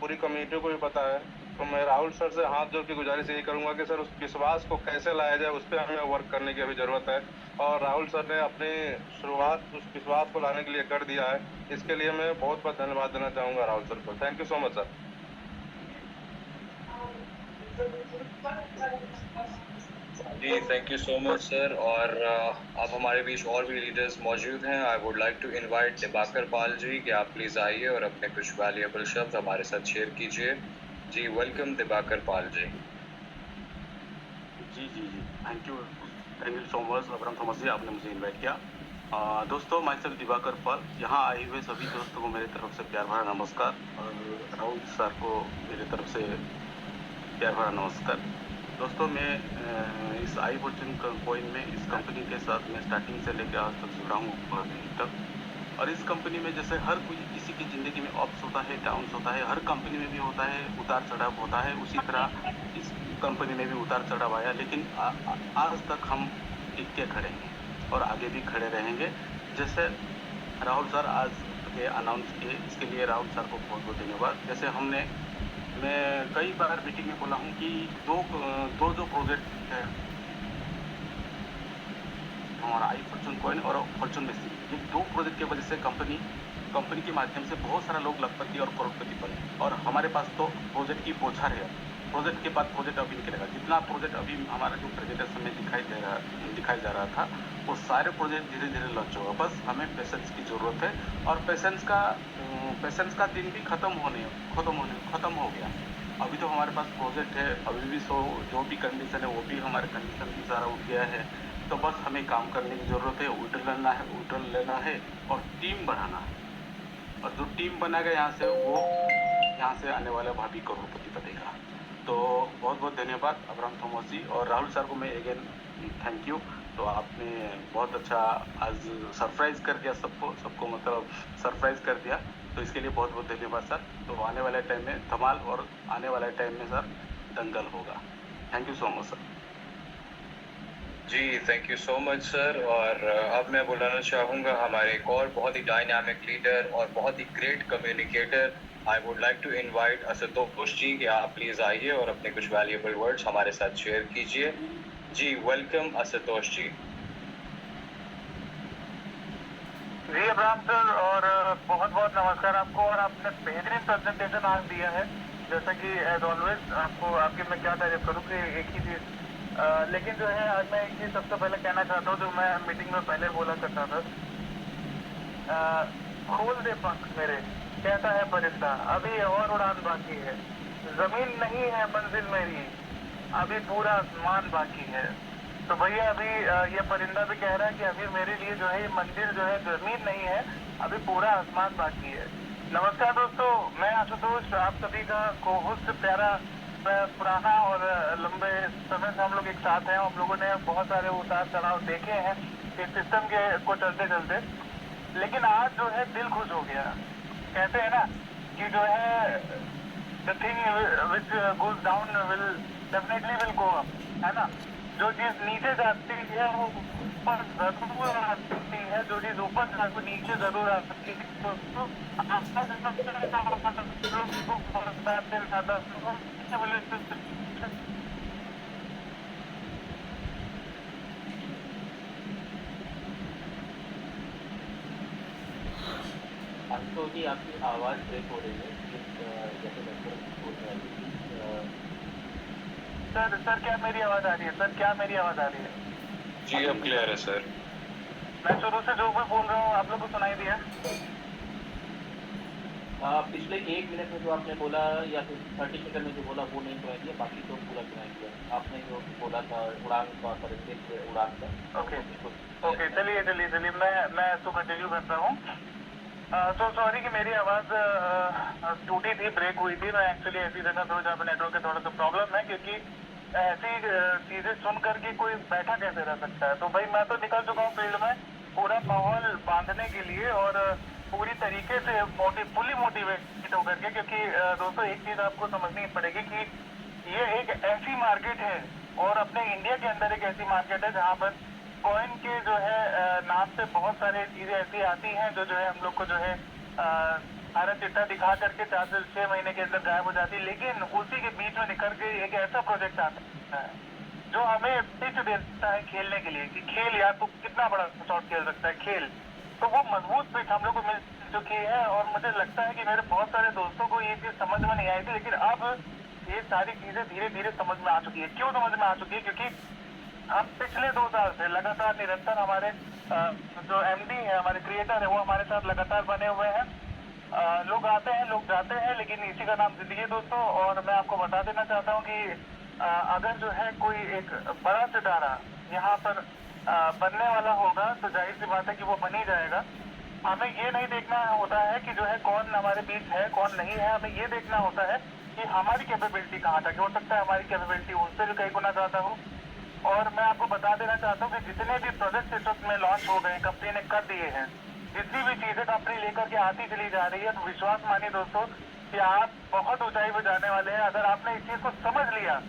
[SPEAKER 4] पूरी कम्युनिटी को भी पता है। तो मैं राहुल सर से हाथ जोड़ के गुजारिश यही करूंगा कि सर उस विश्वास को कैसे लाया जाए उस पर हमें वर्क करने की अभी ज़रूरत है और राहुल सर ने अपनी शुरुआत उस विश्वास को लाने के लिए कर दिया है। इसके लिए मैं बहुत बहुत धन्यवाद देना चाहूँगा राहुल सर को। Thank you so much sir.
[SPEAKER 1] जी thank you so much sir. और अब हमारे बीच और भी लीडर्स मौजूद हैं। I would like to invite Dibakar Pal ji कि आप प्लीज़ आइए और अपने कुछ वैल्यूएबल शब्द हमारे साथ शेयर कीजिए। जी वेलकम दिबाकर पाल जी।
[SPEAKER 7] जी thank you so much Abraham Thomas ji, आपने मुझे इनवाइट किया। दोस्तों मैं सेल्फ दिबाकर पाल, यहाँ आए हुए सभी दोस्तों को मेरी तरफ से प्यार भरा नमस्कार और राहुल सर को मेरी तरफ से प्यार भरा नमस्कार। दोस्तों मैं इस आई फॉर्च्यून कॉइन में इस कंपनी के साथ मैं स्टार्टिंग से लेकर आज तक जुड़ा हूँ बहुत दिन तक। और इस कंपनी में जैसे हर कोई किसी की ज़िंदगी में अप्स होता है, डाउन्स होता है, हर कंपनी में भी होता है, उतार चढ़ाव होता है, उसी तरह इस कंपनी में भी उतार चढ़ाव आया, लेकिन आज तक हम टिक के खड़े हैं और आगे भी खड़े रहेंगे। जैसे राहुल सर आज ये अनाउंस किए, इसके लिए राहुल सर को बहुत बहुत धन्यवाद। जैसे मैं कई बार मीटिंग में बोला हूँ कि दो जो प्रोजेक्ट है हमारा आई फॉर्च्यून कॉइन और फॉर्च्यून मेसी, ये दो प्रोजेक्ट की वजह से कंपनी के माध्यम से बहुत सारा लोग लखपति और करोड़पति बने और हमारे पास तो प्रोजेक्ट की बौछार है। प्रोजेक्ट के बाद प्रोजेक्ट अभी निकलेगा। जितना प्रोजेक्ट अभी हमारा जो प्रेजेंटेशन में दिखाई जा रहा था वो सारे प्रोजेक्ट धीरे धीरे लॉन्च होगा। बस हमें पेशेंस की ज़रूरत है और पेशेंस का दिन भी खत्म हो गया। अभी तो हमारे पास प्रोजेक्ट है, अभी भी जो भी कंडीशन है वो भी हमारे कंडीशन भी सारा उठ गया है। तो बस हमें काम करने की ज़रूरत है, उल्टा लेना है और टीम बढ़ाना है। और जो टीम बनेगा यहाँ से आने वाला भाभी करोड़पति बनेगा। तो बहुत बहुत धन्यवाद अब्राम थॉमस जी और राहुल सर को मैं अगेन थैंक यू। तो आपने बहुत अच्छा आज सरप्राइज़ कर दिया सबको मतलब सरप्राइज़ कर दिया, तो इसके लिए बहुत बहुत धन्यवाद सर। तो आने वाले टाइम में धमाल और आने वाले टाइम में सर दंगल होगा। Thank you so much sir.
[SPEAKER 1] जी thank you so much sir. और अब मैं बुलाना चाहूँगा हमारे एक और बहुत ही डायनामिक लीडर और बहुत ही great communicator. I would like to invite Ashutosh ji कि आप प्लीज़ आइए और अपने कुछ वैल्यूएबल वर्ड्स हमारे साथ शेयर कीजिए। जी वेलकम आशुतोष जी।
[SPEAKER 3] जी अब्राम सर और बहुत बहुत नमस्कार आपको और आपने बेहतरीन प्रेजेंटेशन आज दिया है। जैसा कि एज ऑलवेज आपकी मैं क्या तारीफ करूँ कि एक ही चीज़ लेकिन जो है आज मैं एक चीज़ सबसे पहले कहना चाहता हूँ जो मैं मीटिंग में पहले बोला करता था, खोल दे पंख मेरे कहता है परिंदा, अभी और उड़ान बाकी है, जमीन नहीं है मंजिल मेरी, अभी पूरा आसमान बाकी है। तो भैया अभी ये परिंदा भी कह रहा है कि अभी मेरे लिए जो है मंजिल जो है जमीन नहीं है, अभी पूरा आसमान बाकी है। नमस्कार दोस्तों, मैं आशुतोष आप सभी का को-होस्ट प्यारा पुराना और लंबे समय से हम लोग एक साथ हैं। हम लोगों ने बहुत सारे उतार चढ़ाव देखे हैं इस सिस्टम के को चलते चलते, लेकिन आज जो है दिल खुश हो गया। कहते हैं ना कि जो है the thing which goes down will definitely go up, है ना। जो चीज़ नीचे जाती है वो ऊपर जरूर आती है, जो चीज़ ऊपर जाती है नीचे जरूर आती है।
[SPEAKER 8] अंशु जी आपकी आवाज़ ब्रेक हो रही है जैसे नेटवर्क बोल रहा है
[SPEAKER 3] सर क्या मेरी आवाज़ आ रही है? सर क्या मेरी आवाज़ आ रही है?
[SPEAKER 1] जी अब क्लियर है सर।
[SPEAKER 3] मैं शुरू से जो भी बोल रहा हूँ आप लोग को सुनाई दिया?
[SPEAKER 8] पिछले 1 मिनट में जो आपने बोला या फिर 30 सेकंड में जो बोला वो नहीं सुनाई दिया, बाकी तो पूरा सुनाई दिया। आपने जो बोला था उड़ान का परिचय उड़ान का।
[SPEAKER 3] ओके चलिए मैं तो कंटिन्यू करता हूँ। तो सॉरी कि मेरी आवाज़ टूटी थी, ब्रेक हुई थी। मैं एक्चुअली ऐसी जगह पे हूँ जहाँ पे नेटवर्क का थोड़ा सा प्रॉब्लम है, क्योंकि ऐसी चीज़ें सुन करके कोई बैठा कैसे रह सकता है। तो भाई मैं तो निकल चुका हूँ फील्ड में पूरा माहौल बांधने के लिए और पूरी तरीके से फुली मोटिवेट होकर के, क्योंकि दोस्तों एक चीज़ आपको समझनी पड़ेगी कि ये एक ऐसी मार्केट है और अपने इंडिया के अंदर एक ऐसी मार्केट है जहाँ पर कॉइन के जो है नाम से बहुत सारी चीज़ें ऐसी आती हैं जो है हम लोग को जो है हरा चिट्ठा दिखा करके 4 से 6 महीने के अंदर गायब हो जाती है। लेकिन उसी के बीच में निकल के एक ऐसा प्रोजेक्ट आता है जो हमें पिच देता है खेलने के लिए कि खेल यार तू कितना बड़ा शॉट खेल सकता है, खेल। तो वो मजबूत पिच हम लोग को मिल चुकी है और मुझे लगता है कि मेरे बहुत सारे दोस्तों को ये चीज़ समझ में नहीं आई थी, लेकिन अब ये सारी चीज़ें धीरे धीरे समझ में आ चुकी है। क्यों समझ में आ चुकी है? क्योंकि हम पिछले 2 साल से लगातार निरंतर हमारे जो एमडी है, हमारे क्रिएटर है, वो हमारे साथ लगातार बने हुए हैं। लोग आते हैं लोग जाते हैं, लेकिन इसी का नाम जिंदगी है दोस्तों। और मैं आपको बता देना चाहता हूँ कि अगर जो है कोई एक बड़ा सितारा यहाँ पर बनने वाला होगा तो जाहिर सी बात है कि वो बन ही जाएगा। हमें ये नहीं देखना होता है कि जो है कौन हमारे बीच है कौन नहीं है, हमें ये देखना होता है कि हमारी कैपेबिलिटी कहाँ तक है। हो सकता है हमारी कैपेबिलिटी उससे भी कई गुना ज़्यादा हो। और मैं आपको बता देना चाहता हूँ कि जितने भी प्रोजेक्ट इस वक्त में लॉन्च हो गए, कंपनी ने कर दिए हैं, जितनी भी चीज़ें कंपनी लेकर के आती चली जा रही है, तो विश्वास मानिए दोस्तों कि आप बहुत ऊंचाई पर जाने वाले हैं अगर आपने इस चीज़ को समझ लिया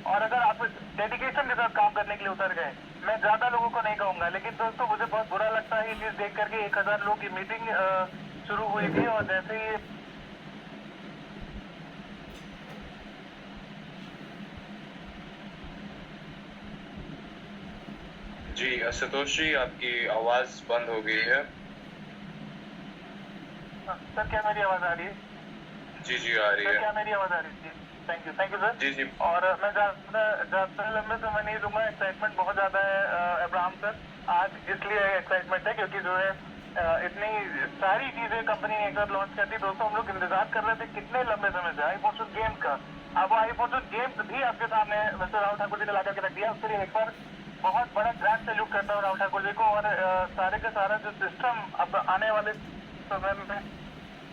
[SPEAKER 3] और अगर आप डेडिकेशन के साथ काम करने के लिए उतर गए। मैं ज़्यादा लोगों को नहीं कहूँगा, लेकिन दोस्तों मुझे बहुत बुरा लगता है ये चीज़ देख करके। 1000 लोग की मीटिंग शुरू हुई थी और जैसे ही
[SPEAKER 1] जी आशुतोष जी आपकी आवाज़ बंद हो गई है।
[SPEAKER 3] सर क्या मेरी आवाज़ आ रही है?
[SPEAKER 1] जी आ रही है।
[SPEAKER 3] क्या मेरी आवाज़ आ रही है? Thank you sir.
[SPEAKER 1] जी
[SPEAKER 3] और मैं ज़्यादा लंबे समय नहीं लूँगा। एक्साइटमेंट बहुत ज़्यादा है अब्राहम सर। आज इसलिए एक्साइटमेंट है क्योंकि जो है इतनी सारी चीज़ें कंपनी ने एक बार लॉन्च कर दी। दोस्तों हम लोग इंतजार कर रहे थे कितने लंबे समय से आई फॉर्चून गेम्स का। अब आई फॉर्चून गेम्स भी आपके सामने मिस्टर राहुल ठाकुर जी ने ला करके रख दिया। उसके लिए एक बार बहुत बड़ा ग्रैंड सैल्यूट करता हूँ राहुल ठाकुर जी को। और सारे का सारा जो सिस्टम अब आने वाले समय में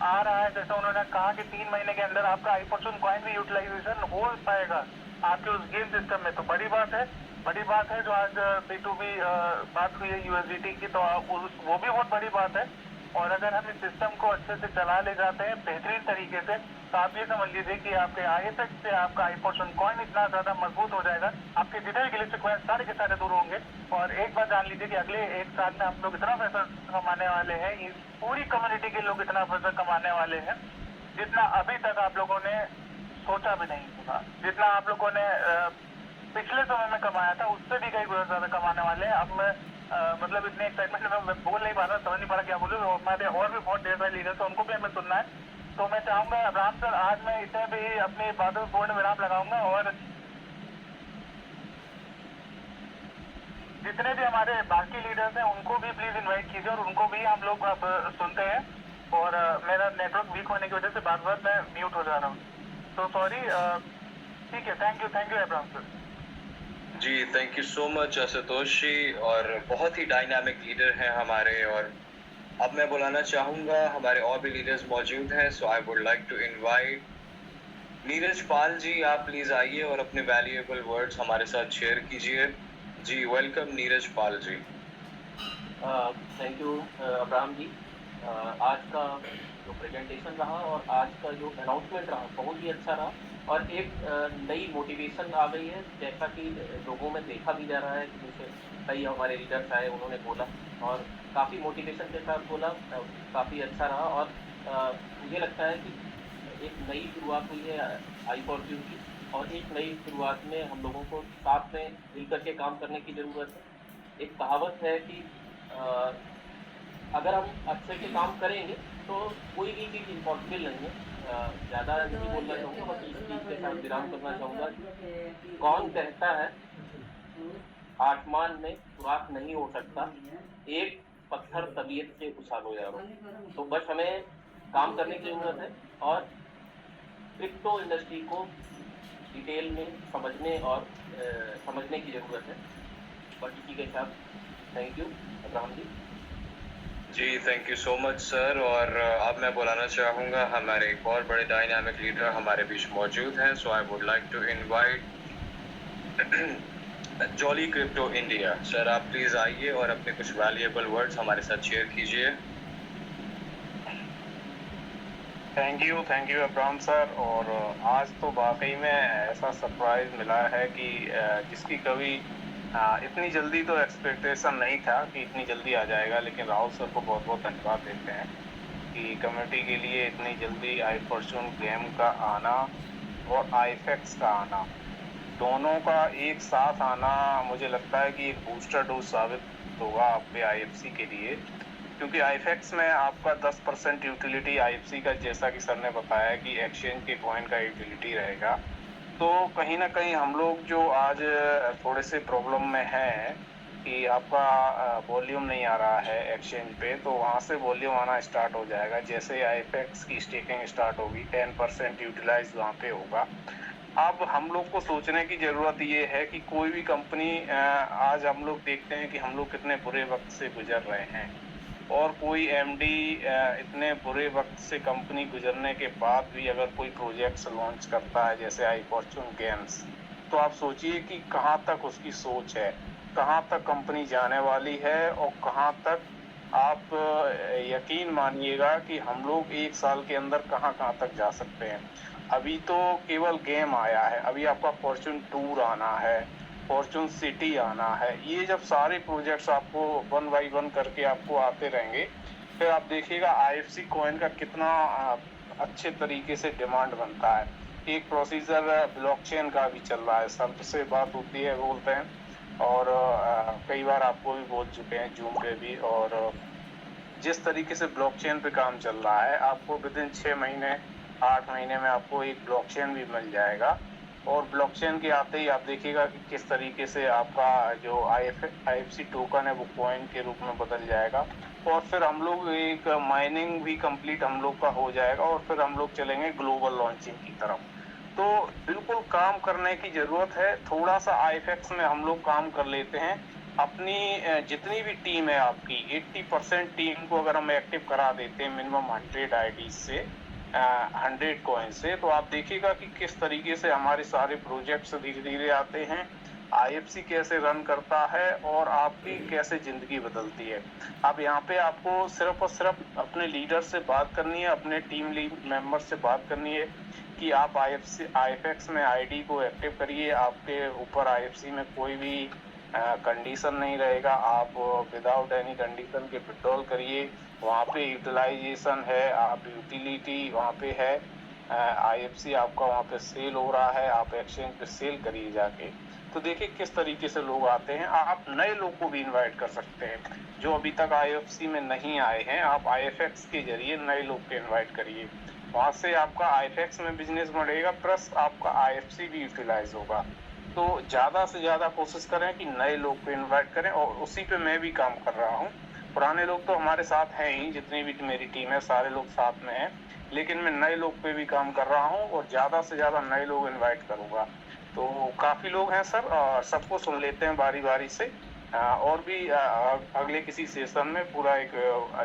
[SPEAKER 3] आ रहा है, जैसा उन्होंने कहा कि 3 महीने के अंदर आपका आई फॉर्चून कॉइन भी यूटिलाइजेशन हो पाएगा आपके उस गेम सिस्टम में, तो बड़ी बात है जो आज B2B बात हुई है USDT की, तो वो भी बहुत बड़ी बात है। और अगर हम इस सिस्टम को अच्छे से चला ले जाते हैं बेहतरीन तरीके से, तो आप ये समझ लीजिए कि आपके IFX से आपका आई फॉर्चून कॉइन इतना ज़्यादा मजबूत हो जाएगा, आपके जितने के लिए कॉइन सारे के सारे दूर होंगे। और एक बात जान लीजिए कि अगले 1 साल में हम लोग इतना पैसा कमाने वाले हैं, इस पूरी कम्युनिटी के लोग इतना पैसा कमाने वाले हैं जितना अभी तक आप लोगों ने सोचा भी नहीं होगा। जितना आप लोगों ने पिछले समय में कमाया था उससे भी कई गुना ज़्यादा कमाने वाले हैं। अब मैं मतलब इतने एक्साइटमेंट में मैं बोल नहीं पा रहा, समझ नहीं पा रहा क्या बोलूँ। हमारे और भी बहुत ढेर सारे लीडर्स हैं, उनको भी हमें सुनना है। तो मैं चाहूँगा अब्राहम सर आज मैं इतने भी अपनी बातों में पूर्ण विराम लगाऊंगा और जितने भी हमारे बाकी लीडर्स हैं उनको भी प्लीज इनवाइट कीजिए और उनको भी हम लोग अब सुनते हैं। और मेरा नेटवर्क वीक होने की वजह से बार बार मैं म्यूट हो जा रहा हूँ, तो सॉरी। ठीक है, थैंक यू अब्राहम सर।
[SPEAKER 1] जी thank you so much Ashutosh ji, और बहुत ही डायनामिक लीडर हैं हमारे। और अब मैं बुलाना चाहूँगा, हमारे और भी लीडर्स मौजूद हैं, so I would like to invite Neeraj Pal ji. आप प्लीज़ आइए और अपने वैल्यूएबल वर्ड्स हमारे साथ शेयर कीजिए। जी welcome Neeraj Pal ji.
[SPEAKER 8] Thank you Abraham ji. आज का जो प्रेजेंटेशन रहा और आज का जो अनाउंसमेंट रहा बहुत ही अच्छा रहा और एक नई मोटिवेशन आ गई है, जैसा कि लोगों में देखा भी जा रहा है कि जैसे कई हमारे लीडर्स आए उन्होंने बोला और काफ़ी मोटिवेशन के साथ बोला, काफ़ी अच्छा रहा। और मुझे लगता है कि एक नई शुरुआत हुई है आई फॉर्च्यून की और एक नई शुरुआत में हम लोगों को साथ में मिल करके काम करने की ज़रूरत है। एक कहावत है कि अगर हम अच्छे से काम करेंगे तो कोई भी चीज़ इम्पॉसिबल नहीं है। ज़्यादा नहीं बोलना चाहूँगा, बस इस चीज़ के साथ विराम करना चाहूँगा। कौन कहता है आसमान में सुराख नहीं हो सकता, एक पत्थर तबीयत से उछालो यारो। तो बस हमें काम करने की ज़रूरत है और क्रिप्टो इंडस्ट्री को डिटेल में समझने और समझने की ज़रूरत है। और इसी के साथ थैंक यू अब्राहम जी।
[SPEAKER 1] जी thank you so much sir. और अब मैं बुलाना चाहूँगा हमारे एक और बड़े डायनामिक लीडर हमारे बीच मौजूद हैं। So I would like to invite jolly crypto India. Sir आप प्लीज़ आइए और अपने कुछ वैल्यूएबल वर्ड्स हमारे साथ शेयर कीजिए।
[SPEAKER 9] Thank you Abraham sir. और आज तो वाकई में ऐसा सरप्राइज मिला है कि जिसकी कभी इतनी जल्दी तो एक्सपेक्टेशन नहीं था कि इतनी जल्दी आ जाएगा, लेकिन राहुल सर को बहुत बहुत धन्यवाद देते हैं कि कम्युनिटी के लिए इतनी जल्दी आई फॉर्चून गेम का आना और आईफेक्स का आना, दोनों का एक साथ आना मुझे लगता है कि एक बूस्टर डोज साबित होगा आपके आईएफसी के लिए, क्योंकि आईफेक्स में आपका 10% यूटिलिटी आईएफसी का, जैसा कि सर ने बताया कि एक्सचेंज के कॉइन का यूटिलिटी रहेगा। तो कहीं ना कहीं हम लोग जो आज थोड़े से प्रॉब्लम में हैं कि आपका वॉल्यूम नहीं आ रहा है एक्सचेंज पे, तो वहाँ से वॉल्यूम आना स्टार्ट हो जाएगा जैसे आईफेक्स की स्टेकिंग स्टार्ट होगी। 10% यूटिलाइज वहाँ पे होगा। अब हम लोग को सोचने की ज़रूरत ये है कि कोई भी कंपनी, आज हम लोग देखते हैं कि हम लोग कितने बुरे वक्त से गुजर रहे हैं, और कोई एमडी इतने बुरे वक्त से कंपनी गुजरने के बाद भी अगर कोई प्रोजेक्ट्स लॉन्च करता है जैसे आई फॉर्चून गेम्स, तो आप सोचिए कि कहाँ तक उसकी सोच है, कहाँ तक कंपनी जाने वाली है, और कहाँ तक आप यकीन मानिएगा कि हम लोग एक साल के अंदर कहाँ तक जा सकते हैं। अभी तो केवल गेम आया है, अभी आपका फॉर्चून टूर आना है, फॉर्चून सिटी आना है। ये जब सारे प्रोजेक्ट्स आपको 1 बाय 1 करके आपको आते रहेंगे, फिर आप देखिएगा आईएफसी कॉइन का कितना अच्छे तरीके से डिमांड बनता है। एक प्रोसीजर ब्लॉकचेन का भी चल रहा है, सब से बात होती है बोलते हैं, और कई बार आपको भी बोल चुके हैं जूम पे भी। और जिस तरीके से ब्लॉकचेन पे काम चल रहा है, आपको विदिन 6 महीने 8 महीने में आपको एक ब्लॉकचेन भी मिल जाएगा, और ब्लॉकचेन के आते ही आप देखिएगा कि किस तरीके से आपका जो आईएफसी टोकन है वो कॉइन के रूप में बदल जाएगा, और फिर हम लोग एक माइनिंग भी कंप्लीट हम लोग का हो जाएगा, और फिर हम लोग चलेंगे ग्लोबल लॉन्चिंग की तरफ। तो बिल्कुल काम करने की ज़रूरत है। थोड़ा सा आईएफएक्स में हम लोग काम कर लेते हैं, अपनी जितनी भी टीम है आपकी 80% टीम को अगर हम एक्टिव करा देते हैं मिनिमम 100 आईडी से, 100 कॉइन से, तो आप देखिएगा कि किस तरीके से हमारे सारे प्रोजेक्ट्स धीरे धीरे आते हैं, आईएफसी कैसे रन करता है और आपकी कैसे ज़िंदगी बदलती है। अब यहाँ पे आपको सिर्फ और सिर्फ अपने लीडर से बात करनी है, अपने टीम मेंबर से बात करनी है कि आप आईएफएक्स में आईडी को एक्टिव करिए। आपके ऊपर आईएफसी में कोई भी कंडीशन नहीं रहेगा, आप विदाउट एनी कंडीशन के विड्रॉल करिए। वहाँ पे यूटिलाइजेशन है, आप यूटिलिटी वहाँ पे है, आईएफसी आपका वहाँ पे सेल हो रहा है, आप एक्सचेंज पे सेल करिए जाके। तो देखिए किस तरीके से लोग आते हैं। आप नए लोग को भी इनवाइट कर सकते हैं जो अभी तक आईएफसी में नहीं आए हैं, आप आईएफएक्स के जरिए नए लोग को इन्वाइट करिए। वहाँ से आपका आईएफएक्स में बिजनेस बढ़ेगा, प्लस आपका आईएफसी भी यूटिलाइज होगा। तो ज़्यादा से ज़्यादा कोशिश करें कि नए लोग को इन्वाइट करें, और उसी पे मैं भी काम कर रहा हूँ। पुराने लोग तो हमारे साथ हैं ही, जितनी भी मेरी टीम है सारे लोग साथ में हैं, लेकिन मैं नए लोग पे भी काम कर रहा हूँ और ज़्यादा से ज़्यादा नए लोग इनवाइट करूँगा। तो काफ़ी लोग हैं सर, सबको सुन लेते हैं बारी बारी से, और भी अगले किसी सेशन में पूरा एक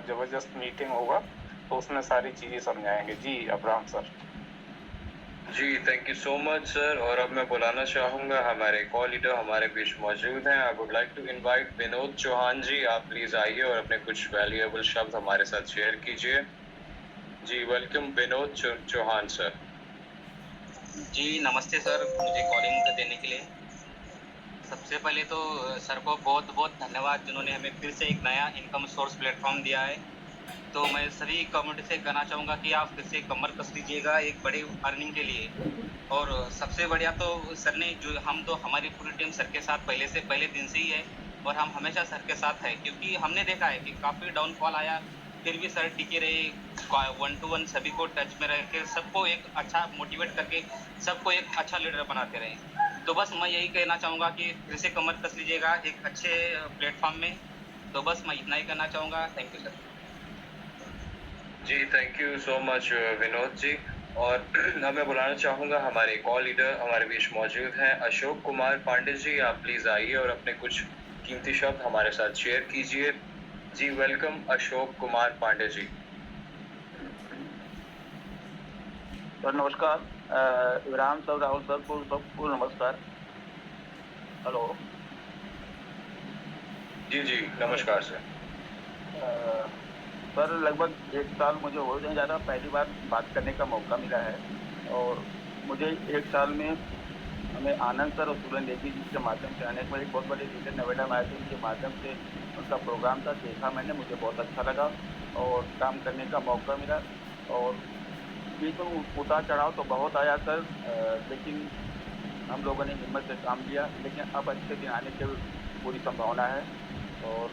[SPEAKER 9] ज़बरदस्त मीटिंग होगा, तो उसमें सारी चीज़ें समझाएंगे। जी अब्राहम सर।
[SPEAKER 1] जी thank you so much sir. और अब मैं बुलाना चाहूँगा हमारे कॉल लीडर हमारे बीच मौजूद हैं। I would like to invite Vinod Chauhan ji, आप प्लीज़ आइए और अपने कुछ वैल्यूएबल शब्द हमारे साथ शेयर कीजिए। जी वेलकम विनोद चौहान सर।
[SPEAKER 10] जी नमस्ते सर, मुझे कॉलिंग देने के लिए सबसे पहले तो सर को बहुत बहुत धन्यवाद, जिन्होंने हमें फिर से एक नया इनकम सोर्स प्लेटफॉर्म दिया है। तो मैं सभी कम्युनिटी से कहना चाहूँगा कि आप फिर से कमर कस लीजिएगा एक बड़े अर्निंग के लिए। और सबसे बढ़िया तो सर ने जो, हम तो हमारी पूरी टीम सर के साथ पहले दिन से ही है, और हम हमेशा सर के साथ हैं, क्योंकि हमने देखा है कि काफ़ी डाउनफॉल आया, फिर भी सर टिके रहे, 1 to 1 सभी को टच में रह के सबको एक अच्छा मोटिवेट करके सबको एक अच्छा लीडर बनाते रहे। तो बस मैं यही कहना चाहूँगा कि फिर से कमर कस लीजिएगा एक अच्छे प्लेटफॉर्म में। तो बस मैं इतना ही कहना चाहूँगा। Thank you sir.
[SPEAKER 1] जी thank you so much Vinod ji. और अब मैं बुलाना चाहूँगा हमारे कॉल लीडर हमारे बीच मौजूद हैं अशोक कुमार पांडे जी। आप प्लीज़ आइए और अपने कुछ कीमती शब्द हमारे साथ शेयर कीजिए। जी वेलकम अशोक कुमार पांडे जी।
[SPEAKER 3] सर नमस्कार। इब्राहिम सर, राहुल सर को सबको नमस्कार। हेलो।
[SPEAKER 1] जी जी नमस्कार सर।
[SPEAKER 3] सर लगभग 1 साल मुझे हो नहीं जा रहा, पहली बार बात करने का मौका मिला है और मुझे 1 साल में हमें आनंद सर और सुरेंद्र नेगी जी के माध्यम से अनेक बार एक बहुत बड़े लीडर नोएडा में आए थे, उनके माध्यम से उनका प्रोग्राम था, देखा मैंने, मुझे बहुत अच्छा लगा और काम करने का मौका मिला। और बीच में उतार चढ़ाव तो बहुत आया सर, लेकिन हम लोगों ने हिम्मत से काम लिया, लेकिन अब अच्छे दिन आने की पूरी संभावना है और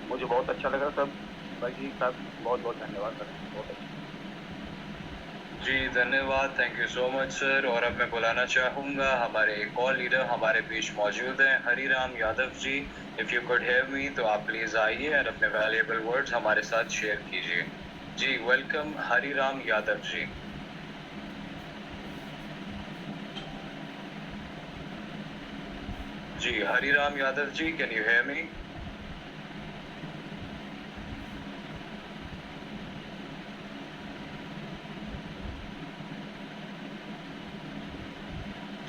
[SPEAKER 3] मुझे बहुत अच्छा लगा सर। बाकी साहब बहुत बहुत धन्यवाद सर, बहुत अच्छा।
[SPEAKER 1] जी धन्यवाद, thank you so much sir. और अब मैं बुलाना चाहूँगा हमारे कॉल लीडर हमारे बीच मौजूद हैं Hariram Yadav ji. If you could hear me तो आप प्लीज़ आइए और अपने वैल्यूएबल वर्ड्स हमारे साथ शेयर कीजिए। जी वेलकम हरिराम यादव जी। जी Hariram Yadav ji, can you hear me?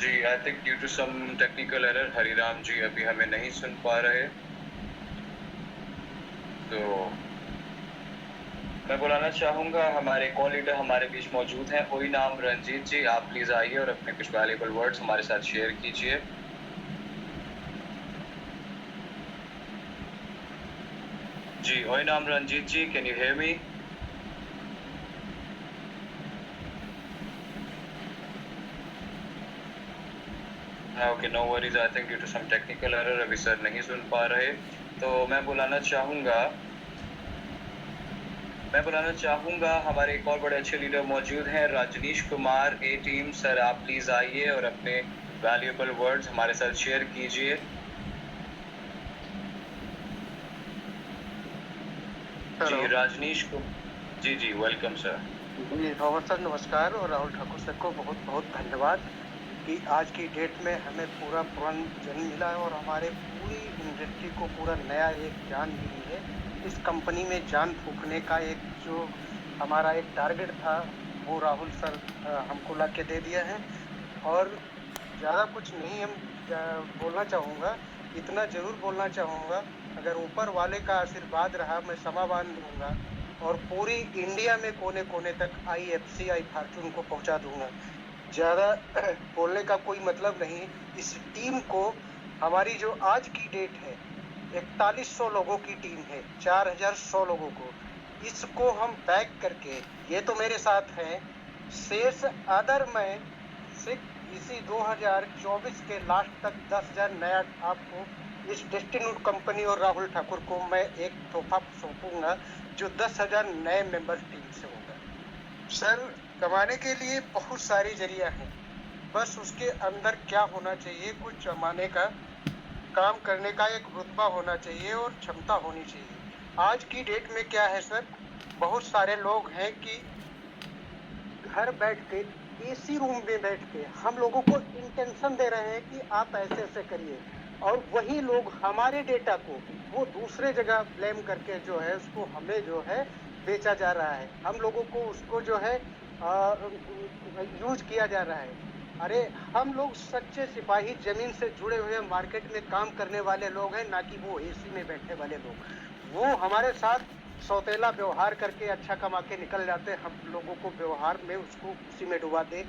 [SPEAKER 1] जी I think due to some technical error Hariram ji अभी हमें नहीं सुन पा रहे। तो मैं बुलाना चाहूँगा हमारे कॉल लीडर हमारे बीच मौजूद हैं ओई नाम रंजीत जी। आप प्लीज़ आइए और अपने कुछ वैल्यूएबल वर्ड्स हमारे साथ शेयर कीजिए। जी ओई नाम Ranjit ji, can you hear me? Okay no worries, I think due to some technical error अभी सर नहीं सुन पा रहे। तो मैं बुलाना चाहूँगा हमारे एक और बड़े अच्छे लीडर मौजूद हैं रजनीश कुमार ए टीम। सर आप प्लीज़ आइए और अपने वैल्यूएबल वर्ड्स हमारे साथ शेयर कीजिए। जी रजनीश को जी वेलकम सर।
[SPEAKER 11] जी रावत सर नमस्कार, और राहुल ठाकुर सर को बहुत बहुत धन्यवाद कि आज की डेट में हमें पूरा जन्म मिला है और हमारे पूरी इंडस्ट्री को पूरा नया एक जान मिली है। इस कंपनी में जान फूंकने का एक जो हमारा एक टारगेट था वो राहुल सर हमको ला के दे दिया है। और ज़्यादा कुछ नहीं हम बोलना चाहूँगा, इतना ज़रूर बोलना चाहूँगा, अगर ऊपर वाले का आशीर्वाद रहा मैं समा बांध दूँगा और पूरी इंडिया में कोने कोने तक IFCI फॉर्चून को पहुँचा दूँगा। ज़्यादा बोलने का कोई मतलब नहीं। इस टीम को हमारी जो आज की डेट है 4100 लोगों की टीम है, 4100 लोगों को, इसको हम बैक करके, ये तो मेरे साथ हैं, शेष अदर में सिर्फ इसी 2024 के लास्ट तक 10,000 नया आपको इस डेस्टिन्यूड कंपनी और राहुल ठाकुर को मैं एक तोहफा सौंपूंगा जो 10,000 नए मेंबर टीम से होगा। सर कमाने के लिए बहुत सारी जरिया हैं, बस उसके अंदर क्या होना चाहिए, कुछ जमाने का काम करने का एक रुतबा होना चाहिए और क्षमता होनी चाहिए। आज की डेट में क्या है सर, बहुत सारे लोग हैं कि घर बैठ के AC रूम में बैठ के हम लोगों को इंटेंशन दे रहे हैं कि आप ऐसे ऐसे करिए, और वही लोग हमारे डेटा को वो दूसरे जगह ब्लेम करके जो है उसको हमें जो है बेचा जा रहा है, हम लोगों को उसको जो है यूज किया जा रहा है। अरे हम लोग सच्चे सिपाही, जमीन से जुड़े हुए मार्केट में काम करने वाले लोग हैं, ना कि वो AC में बैठने वाले लोग। वो हमारे साथ सौतेला व्यवहार करके अच्छा कमा के निकल जाते हैं, हम लोगों को व्यवहार में उसको उसी में डुबा दे।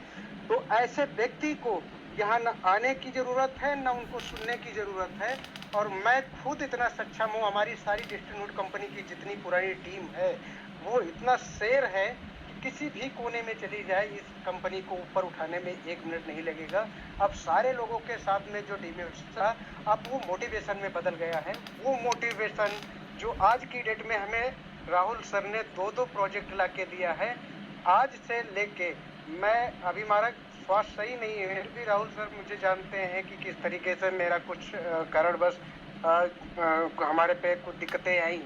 [SPEAKER 11] तो ऐसे व्यक्ति को यहाँ न आने की ज़रूरत है, न उनको सुनने की ज़रूरत है। और मैं खुद इतना सक्षम हूँ, हमारी सारी डिस्ट्रीब्यूट कंपनी की जितनी पुरानी टीम है वो इतना शेर है कि किसी भी कोने में चली जाए, इस कंपनी को ऊपर उठाने में 1 मिनट नहीं लगेगा। अब सारे लोगों के साथ में जो डिमोटिवेशन था, अब वो मोटिवेशन में बदल गया है। वो मोटिवेशन जो आज की डेट में हमें राहुल सर ने 2-2 प्रोजेक्ट ला के दिया है। आज से लेके मैं अभी हमारा स्वास्थ्य सही नहीं है, फिर भी राहुल सर मुझे जानते हैं कि किस तरीके से मेरा कुछ कारणवश हमारे पे कुछ दिक्कतें आई।